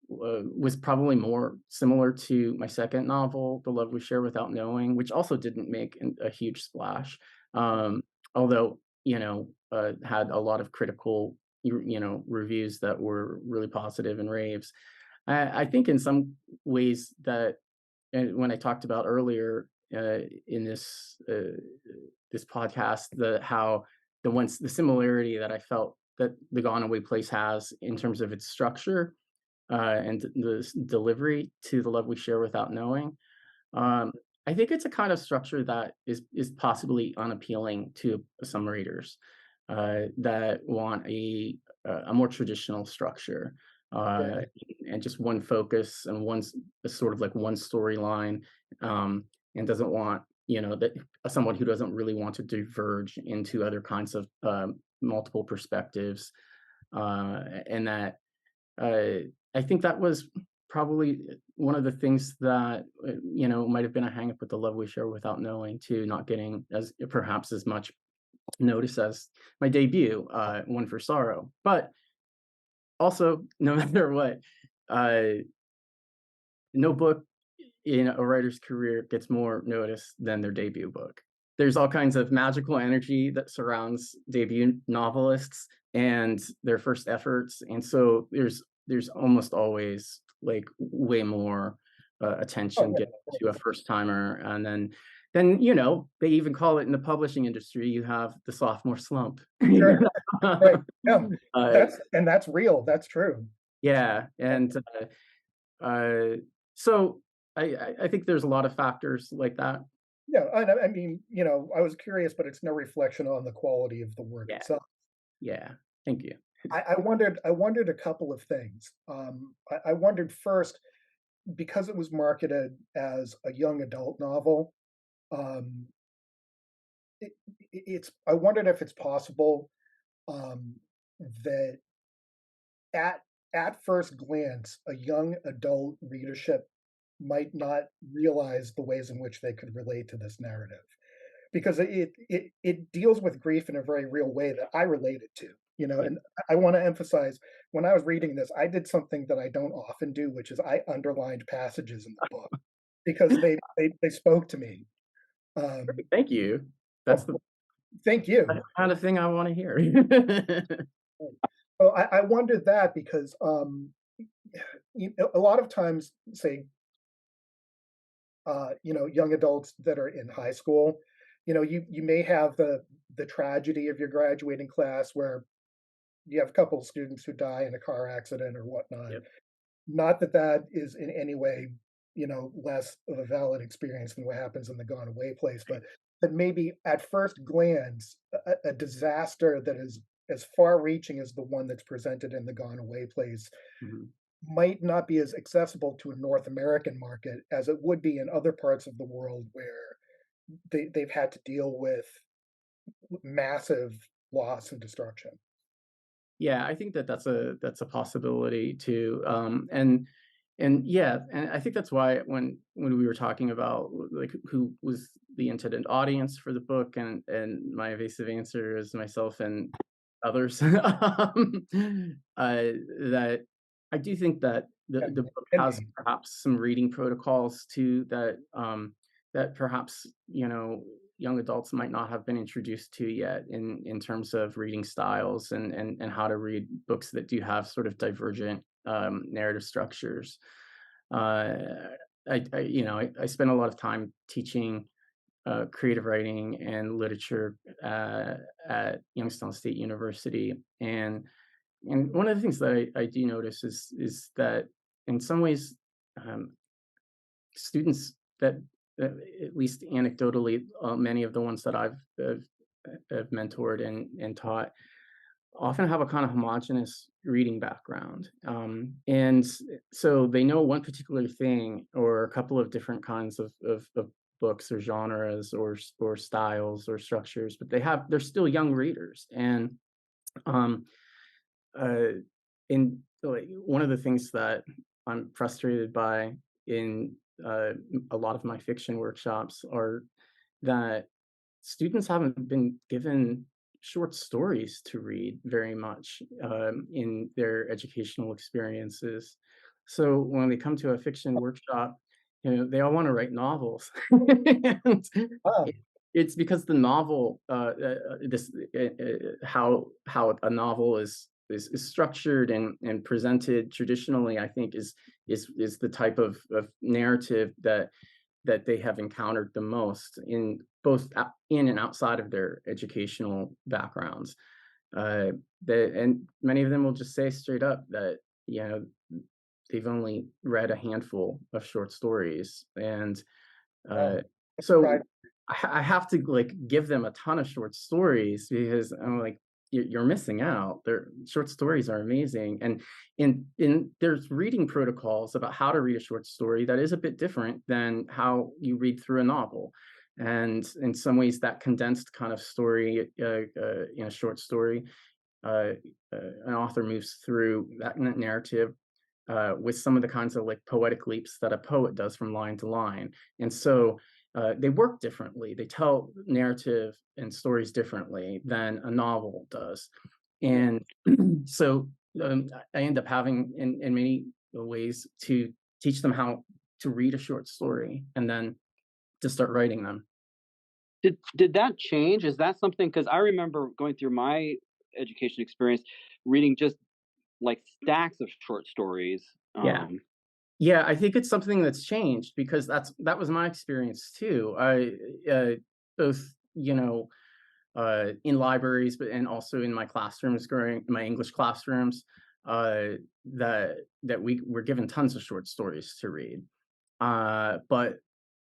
was probably more similar to my second novel, The Love We Share Without Knowing, which also didn't make a huge splash, although had a lot of critical reviews that were really positive and raves. I think in some ways that, and when I talked about earlier in this podcast, the similarity that I felt that The Gone Away Place has in terms of its structure and delivery to The Love We Share Without Knowing. Um, I think it's a kind of structure that is possibly unappealing to some readers that want a more traditional structure uh, Right. and just one focus and sort of like one storyline, and doesn't want that someone who doesn't really want to diverge into other kinds of multiple perspectives, and that uh, I think that was probably one of the things that might have been a hang up with The Love We Share Without Knowing, too, not getting as perhaps as much notice as my debut, One for Sorrow. But also, no matter what, uh, no book in a writer's career gets more notice than their debut book. There's all kinds of magical energy that surrounds debut novelists and their first efforts, and so there's almost always like way more Oh, attention yeah, given of to a course. first timer, and then they even call it in the publishing industry. You have the sophomore slump. Sure. Right. Yeah. uh, That's real. That's true. yeah, and uh, so I think there's a lot of factors like that. Yeah, I mean, I was curious, but it's no reflection on the quality of the work Yeah, itself. yeah. Thank you. I wondered a couple of things. I wondered first, because it was marketed as a young adult novel, um, it, I wondered if it's possible um, that at first glance, a young adult readership might not realize the ways in which they could relate to this narrative, because it deals with grief in a very real way that I related to, Yeah. and I want to emphasize, when I was reading this, I did something that I don't often do, which is I underlined passages in the book because they spoke to me. Um, Thank you. That's oh, the thank you. kind of thing I want to hear. So I wondered that because a lot of times, say, young adults that are in high school, you may have the tragedy of your graduating class where you have a couple of students who die in a car accident or whatnot. Yep. Not that that is in any way, less of a valid experience than what happens in the Gone Away place, but that maybe at first glance, a disaster that is as far-reaching as the one that's presented in the Gone Away place Mhm. might not be as accessible to a North American market as it would be in other parts of the world where they've had to deal with massive loss and destruction. Yeah, I think that that's a possibility too. And yeah, and I think that's why when we were talking about like who was the intended audience for the book, and my evasive answer is myself and others, that I do think that Yeah, the book and has me. perhaps some reading protocols too that perhaps young adults might not have been introduced to yet in terms of reading styles and how to read books that do have sort of divergent narrative structures. Uh, I spent a lot of time teaching creative writing and literature at Youngstown State University, and one of the things that I do notice is that in some ways, um, students that at least anecdotally, many of the ones that have mentored and taught, often have a kind of homogenous reading background. So they know one particular thing or a couple of different kinds of books or genres or styles or structures, but they're still young readers. And um, uh, in like one of the things that I'm frustrated by in a lot of my fiction workshops are that students haven't been given short stories to read very much in their educational experiences. So when they come to a fiction workshop, they all want to write novels. And Ah, it's because the novel, how a novel is structured and presented traditionally, I think is the type of narrative that they have encountered the most in both in and outside of their educational backgrounds. And many of them will just say straight up that you know they've only read a handful of short stories, and wow. uh, That's so surprising. I have to like give them a ton of short stories because I'm like, you're missing out. Their short stories are amazing, and there's reading protocols about how to read a short story that is a bit different than how you read through a novel. And in some ways, that condensed kind of story, in a short story, uh, an author moves through that narrative with some of the kinds of like poetic leaps that a poet does from line to line. And so they work differently. They tell narrative and stories differently than a novel does. And so I end up having, in many ways, to teach them how to read a short story and then to start writing them. Did that change? Is that something? Because I remember going through my education experience, reading just, like, stacks of short stories, Yeah. Yeah, I think it's something that's changed because that was my experience too. I both, in libraries, but and also in my classrooms, growing my English classrooms, uh, that we were given tons of short stories to read. But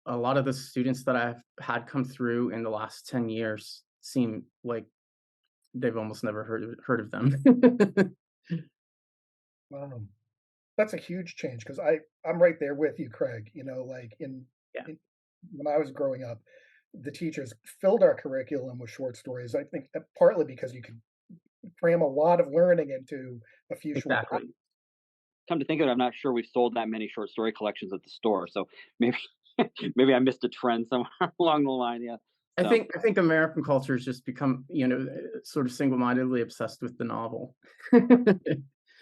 a lot of the students that I've had come through in the last 10 years seem like they've almost never heard of them. Wow. That's a huge change because I'm right there with you, Craig. Like Yeah, in when I was growing up, the teachers filled our curriculum with short stories. I think that partly because you could cram a lot of learning into a few short pages. exactly. come to think of it, I'm not sure we've sold that many short story collections at the store, so maybe maybe I missed a trend somewhere along the line, yeah. So, I think American culture has just become, sort of single-mindedly obsessed with the novel.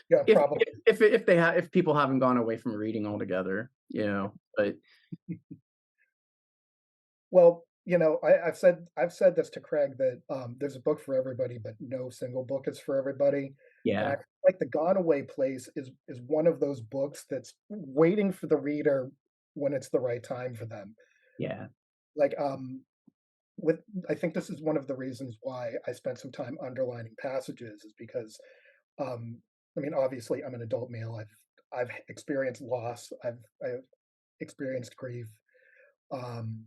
Yeah, If probably. if people haven't gone away from reading altogether, but Well, I've said this to Craig that there's a book for everybody, but no single book is for everybody. And I yeah, feel like The Gone Away Place is one of those books that's waiting for the reader when it's the right time for them. yeah, Like with I think this is one of the reasons why I spent some time underlining passages is because I mean obviously I'm an adult male. I've experienced loss. I've experienced grief. Um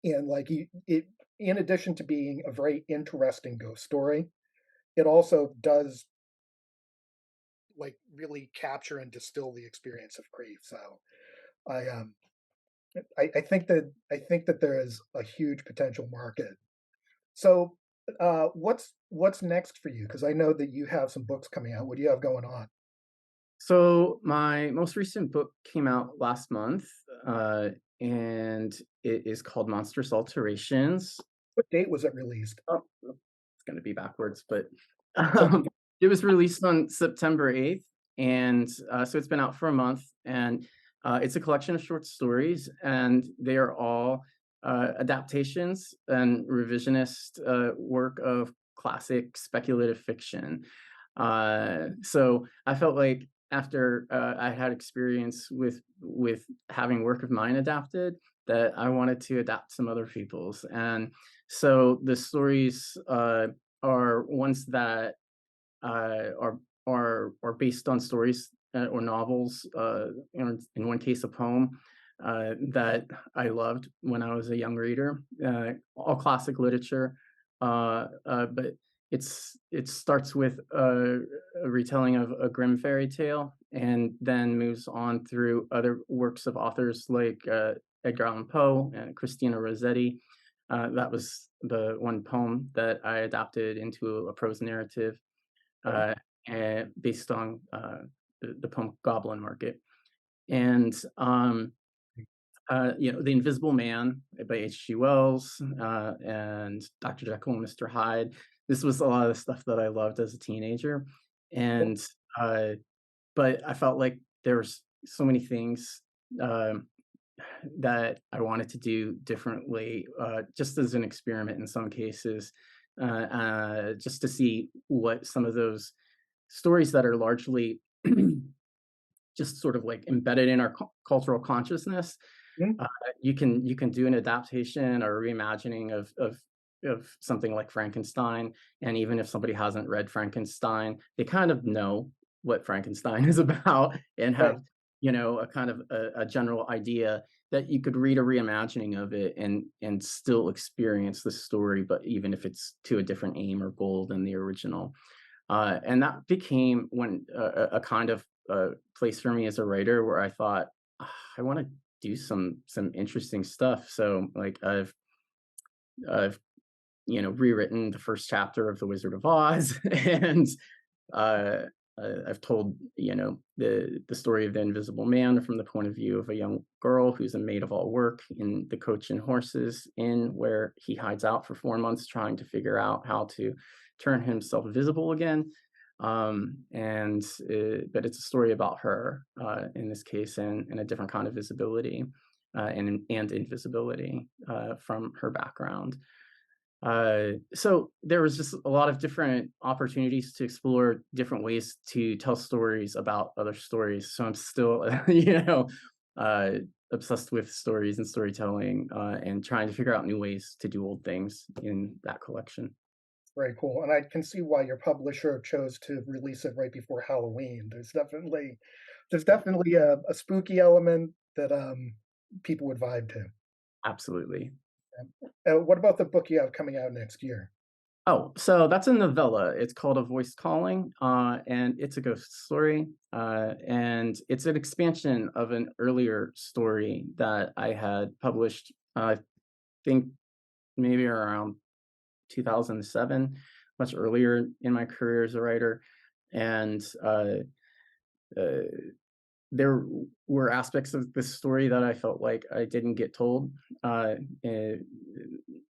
and like it in addition to being a very interesting ghost story, it also does like really capture and distill the experience of grief. So I I think that there is a huge potential market. So what's next for you? Because I know that you have some books coming out. What do you have going on? So my most recent book came out last month, and it is called Monstrous Alterations. What date was it released? Oh, it's gonna be backwards, but, It's okay. um, it was released on September 8th, and, so it's been out for a month, and, it's a collection of short stories, and they are all, adaptations and revisionist, work of classic speculative fiction. So I felt like after, I had experience with having work of mine adapted, that I wanted to adapt some other people's, and so the stories are ones that are based on stories or novels, in one case, a poem that I loved when I was a young reader. All classic literature, but it starts with a retelling of a Grimm fairy tale, and then moves on through other works of authors like Edgar Allan Poe and Christina Rossetti. That was the one poem that I adapted into a prose narrative, Okay. uh, and based on the poem Goblin Market. And The Invisible Man by H.G. Wells, and Dr. Jekyll and Mr. Hyde. This was a lot of the stuff that I loved as a teenager, Cool. and but I felt like there was so many things um, that I wanted to do differently, just as an experiment in some cases, just to see what some of those stories that are largely just sort of like embedded in our cultural consciousness. Mhm. uh, you can do an adaptation or reimagining of something like Frankenstein, and even if somebody hasn't read Frankenstein, they kind of know what Frankenstein is about and Right. have a kind of a general idea that you could read a reimagining of it and still experience the story, but even if it's to a different aim or goal than the original. And that became when a kind of place for me as a writer where I thought, "Ah, I want to do some interesting stuff." So like I've rewritten the first chapter of The Wizard of Oz, and uh, I've told the story of the Invisible Man from the point of view of a young girl who's a maid of all work in the Coach and Horses Inn, where he hides out for 4 months trying to figure out how to turn himself visible again. But it's a story about her in this case, and a different kind of visibility and invisibility from her background. So there was just a lot of different opportunities to explore different ways to tell stories about other stories. So I'm still, uh, obsessed with stories and storytelling, and trying to figure out new ways to do old things in that collection. Very cool. And I can see why your publisher chose to release it right before Halloween. There's definitely a spooky element that people would vibe to. Absolutely. What about the book you have coming out next year? Oh, so that's a novella. It's called A Voice Calling, and it's a ghost story, and it's an expansion of an earlier story that I had published. I think maybe around 2007, much earlier in my career as a writer, and uh, there were aspects of this story that I felt like I didn't get told eh,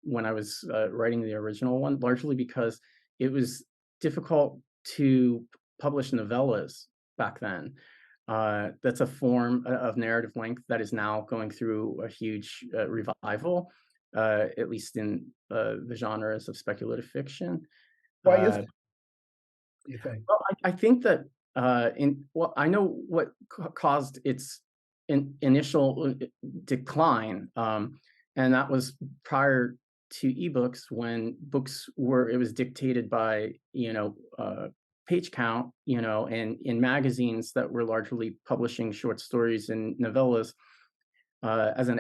when I was writing the original one, largely because it was difficult to publish novellas back then. That's a form of narrative length that is now going through a huge revival, at least in the genres of speculative fiction. Why is Uh, that, do you think? well, I think that I know what caused its initial decline, and that was prior to ebooks when books were it was dictated by page count, and in magazines that were largely publishing short stories and novellas. As an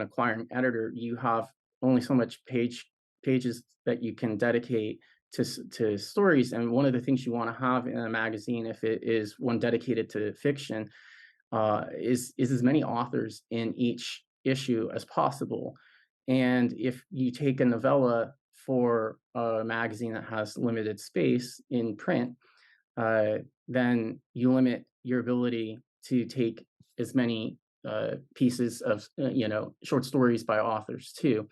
acquiring editor, you have only so much pages that you can dedicate to stories, and one of the things you want to have in a magazine, if it is one dedicated to fiction, is as many authors in each issue as possible. And if you take a novella for a magazine that has limited space in print, uh, then you limit your ability to take as many pieces of short stories by authors too.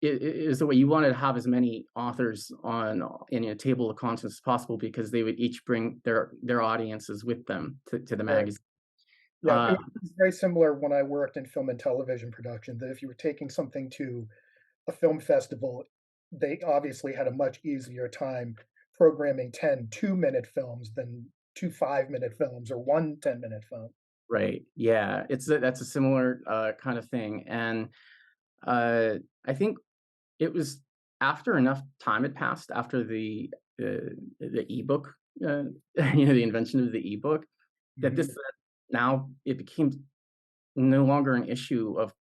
It is the way you want to have as many authors on in a table of contents as possible, because they would each bring their audiences with them to the Right. magazine. Yeah, Uh, it was very similar when I worked in film and television production, that if you were taking something to a film festival, they obviously had a much easier time programming 10 2-minute films than 2 5-minute films or one 10-minute film. right, yeah, that's a similar kind of thing, and uh, I think it was after enough time had passed after the ebook, the invention of the ebook, that Mhm. this now it became no longer an issue of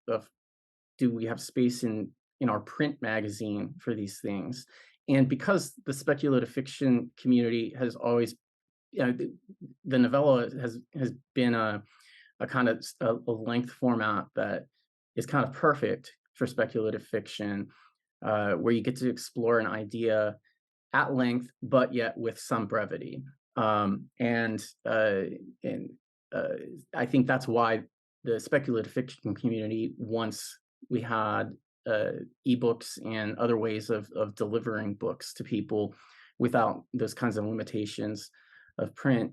do we have space in our print magazine for these things, and because the speculative fiction community has always, the novella has been a kind of a length format that is kind of perfect for speculative fiction, where you get to explore an idea at length, but yet with some brevity. And I think that's why the speculative fiction community, once we had ebooks and other ways of delivering books to people without those kinds of limitations of print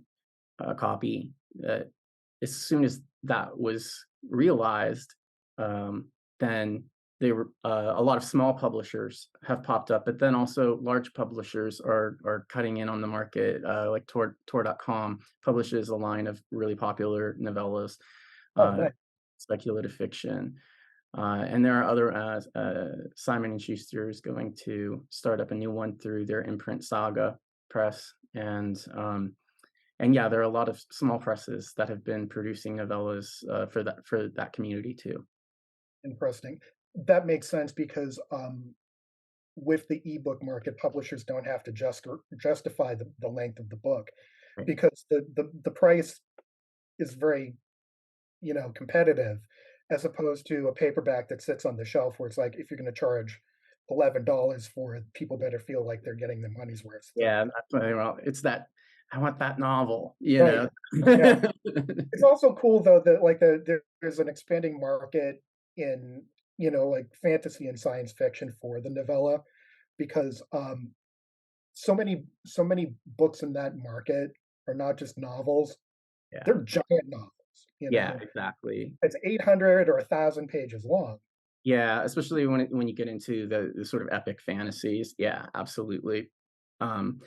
copy, as soon as that was realized, then they were a lot of small publishers have popped up, but then also large publishers are cutting in on the market. Like Tor.com publishes a line of really popular novellas, Nice. speculative fiction. And there are other, Simon and Schuster is going to start up a new one through their imprint Saga Press, and yeah, there are a lot of small presses that have been producing novellas for that community too. Interesting. That makes sense because with the ebook market, publishers don't have to justify the length of the book Right. because the price is very, competitive, as opposed to a paperback that sits on the shelf where it's like, if you're going to charge $11 for it, people better feel like they're getting their money's worth. Yeah, that's what it's that I want that novel, Right. Yeah. It's also cool though that like there's an expanding market in, like fantasy and science fiction for the novella because so many books in that market are not just novels, Yeah, they're giant novels, yeah, exactly. It's 800 or 1,000 pages long. Yeah, especially when you get into the sort of epic fantasies. Yeah, absolutely. Um,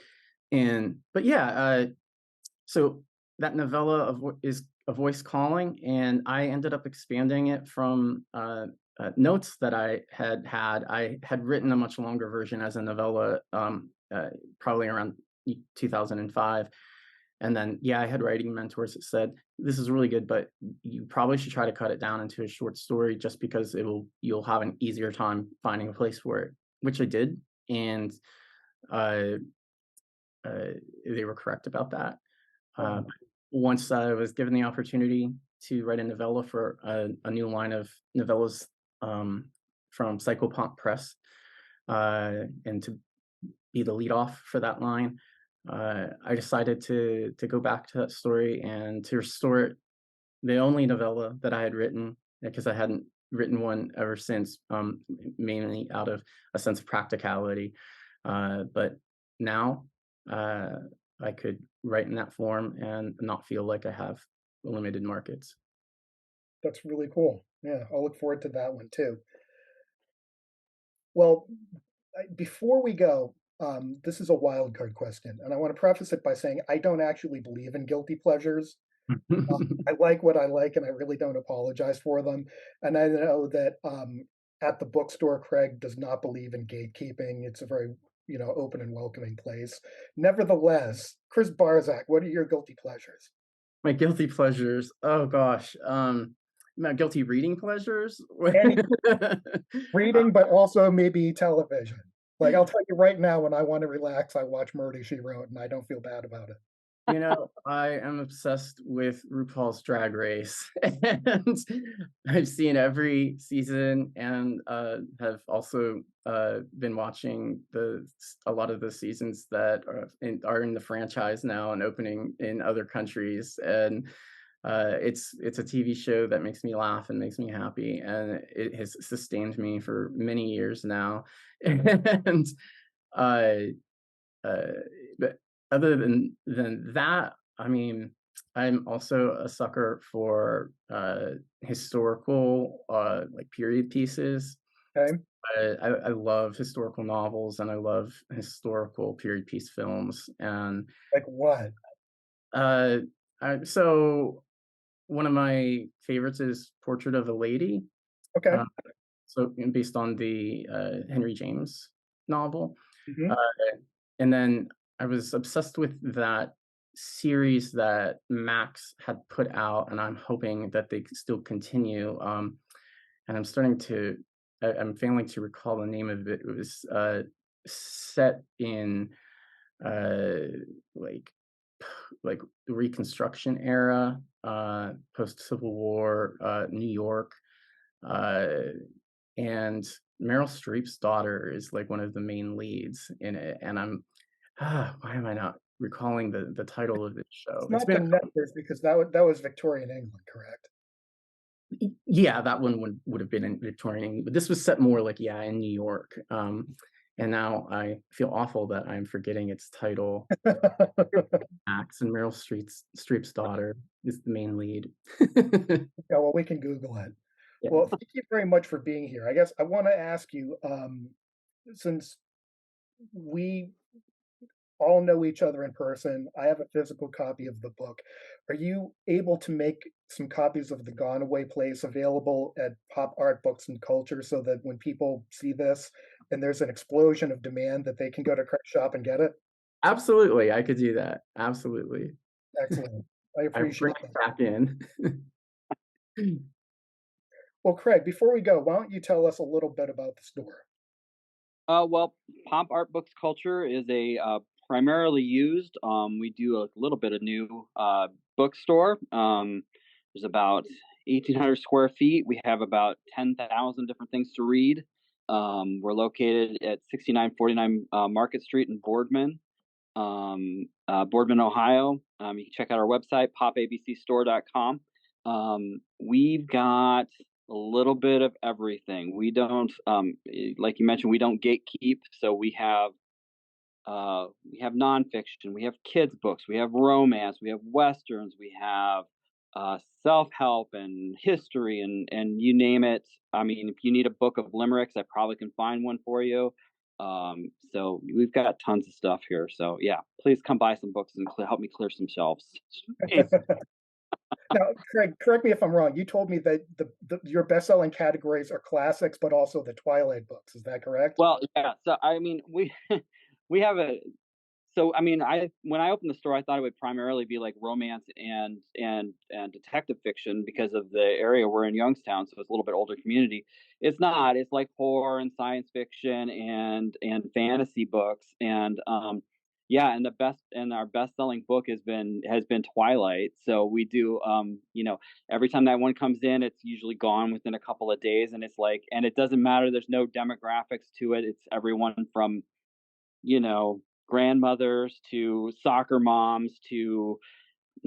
but yeah, so that novella is A Voice Calling, and I ended up expanding it from notes that I had. I had written a much longer version as a novella, probably around 2005. And then, yeah, I had writing mentors that said, this is really good, but you probably should try to cut it down into a short story just because you'll have an easier time finding a place for it, which I did. And uh, they were correct about that. Uh, Um, Once I was given the opportunity to write a novella for a new line of novellas from Psychopomp Press, and to be the lead off for that line, I decided to go back to that story and to restore it. The only novella that I had written, because I hadn't written one ever since, mainly out of a sense of practicality. But now uh, I could write in that form and not feel like I have limited markets. that's really cool. Yeah, I'll look forward to that one too. Well, before we go, this is a wild card question, and I want to preface it by saying I don't actually believe in guilty pleasures. I like what I like, and I really don't apologize for them. And I know that at the bookstore, Craig does not believe in gatekeeping. It's a very, open and welcoming place. Nevertheless, Chris Barzak, what are your guilty pleasures? My guilty pleasures. Oh gosh. My guilty reading pleasures. Any reading, but also maybe television. Like I'll tell you right now, when I want to relax, I watch Murder She Wrote, and I don't feel bad about it. I am obsessed with RuPaul's Drag Race, and I've seen every season, and have also been watching a lot of the seasons that are in the franchise now and opening in other countries. And it's a TV show that makes me laugh and makes me happy, and it has sustained me for many years now. And uh, uh, but other than that, I mean, I'm also a sucker for historical, like period pieces. Okay, I love historical novels and I love historical period piece films. And like what? uh, so one of my favorites is Portrait of a Lady. Okay. Uh, so based on the Henry James novel. Hmm. Uh, and then I was obsessed with that series that Max had put out, and I'm hoping that they still continue. And I'm failing to recall the name of it. It was set in like like the Reconstruction era, post Civil War, New York, uh, and Meryl Streep's daughter is like one of the main leads in it. And why am I not recalling the title of this show? It's It's not been the Nectars because that was Victorian England, correct? Yeah, that one would have been in Victorian England, but this was set more like in New York. And now I feel awful that I'm forgetting its title. Max and Meryl Streep's daughter is the main lead. Yeah, well, we can Google it. Yeah. Well, thank you very much for being here. I guess I want to ask you, since we all know each other in person, I have a physical copy of the book. Are you able to make some copies of The Gone Away Place available at Pop Art Books and Culture so that when people see this and there's an explosion of demand that they can go to Craig's shop and get it? Absolutely, I could do that. Absolutely. Excellent. I I bring appreciate it that. back in. Well, Craig, before we go, why don't you tell us a little bit about the store? Well, Pop Art Books Culture is a primarily used. We do a little bit of new bookstore. There's about 1,800 square feet. We have about 10,000 different things to read. We're located at 6949 Market Street in Boardman, Boardman, Ohio. You can check out our website, popabcstore.com. We've got a little bit of everything. We don't, like you mentioned, we don't gatekeep. So we have nonfiction, we have kids books, we have romance, we have westerns, we have self-help and history and you name it. I mean, if you need a book of limericks, I probably can find one for you. So we've got tons of stuff here. So yeah, please come buy some books and help me clear some shelves. Now, Craig, correct me if I'm wrong. You told me that your best-selling categories are classics, but also the Twilight books. Is that correct? Well, yeah. So I mean, we we have a. So I mean, when I opened the store, I thought it would primarily be like romance and detective fiction because of the area we're in, Youngstown, so it's a little bit older community. It's not. It's like horror and science fiction and fantasy books and yeah, and our best selling book has been Twilight. So we do every time that one comes in, it's usually gone within a couple of days, and it's like, and it doesn't matter. There's no demographics to it. It's everyone from grandmothers to soccer moms to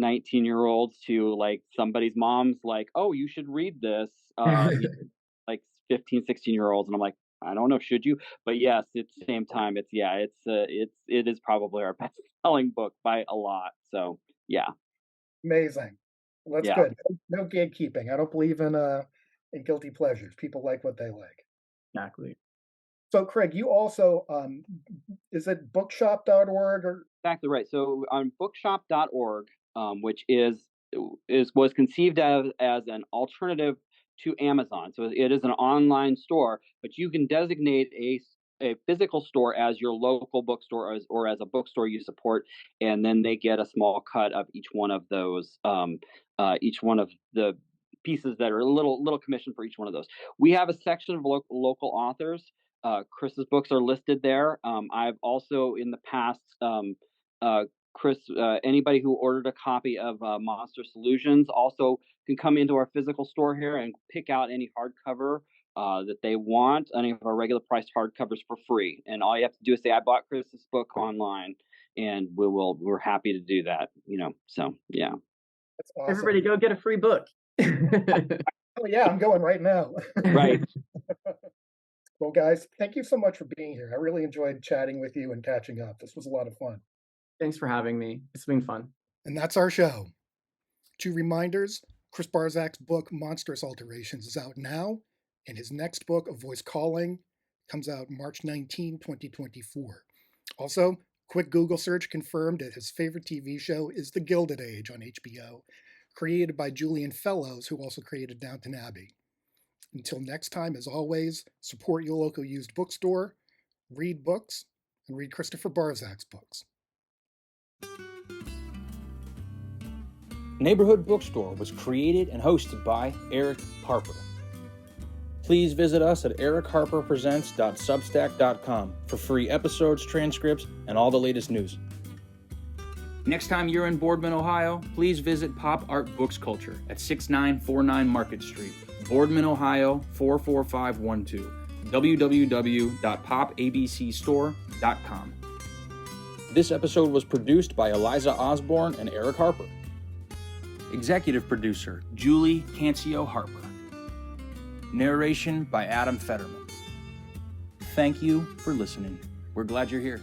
19-year-olds to like somebody's mom's like, oh, you should read this, like 15, 16-year-olds. And I'm like, I don't know, should you? But yes, at the same time, it is probably our best selling book by a lot. So yeah. Amazing. Well, that's Yeah. good. No gatekeeping. I don't believe in guilty pleasures. People like what they like. Exactly. So, Craig, you also is it bookshop.org or Exactly right. So on bookshop.org, which was conceived as an alternative to Amazon. So it is an online store, but you can designate a physical store as your local bookstore or as a bookstore you support, and then they get a small cut of each one of those, each one of the pieces that are a little commission for each one of those. We have a section of local authors. Chris's books are listed there. I've also in the past, Chris, anybody who ordered a copy of Monster Solutions also can come into our physical store here and pick out any hardcover that they want, any of our regular priced hardcovers for free. And all you have to do is say, I bought Chris's book online, and we're happy to do that, so yeah. that's awesome. Everybody go get a free book. Oh yeah, I'm going right now. Right. Well, guys, thank you so much for being here. I really enjoyed chatting with you and catching up. This was a lot of fun. Thanks for having me. It's been fun. And that's our show. 2 reminders: Chris Barzak's book, Monstrous Alterations, is out now, and his next book, A Voice Calling, comes out March 19, 2024. Also, quick Google search confirmed that his favorite TV show is The Gilded Age on HBO, created by Julian Fellows, who also created Downton Abbey. Until next time, as always, support your local used bookstore, read books, and read Christopher Barzak's books. Neighborhood Bookstore was created and hosted by Eric Harper. please visit us at ericharperpresents.substack.com for free episodes, transcripts, and all the latest news. Next time you're in Boardman, Ohio, please visit Pop Art Books Culture at 6949 Market Street, Boardman, Ohio 44512, www.popabcstore.com. This episode was produced by Eliza Osborne and Eric Harper. Executive producer, Julie Cancio Harper. Narration by Adam Fetterman. Thank you for listening. We're glad you're here.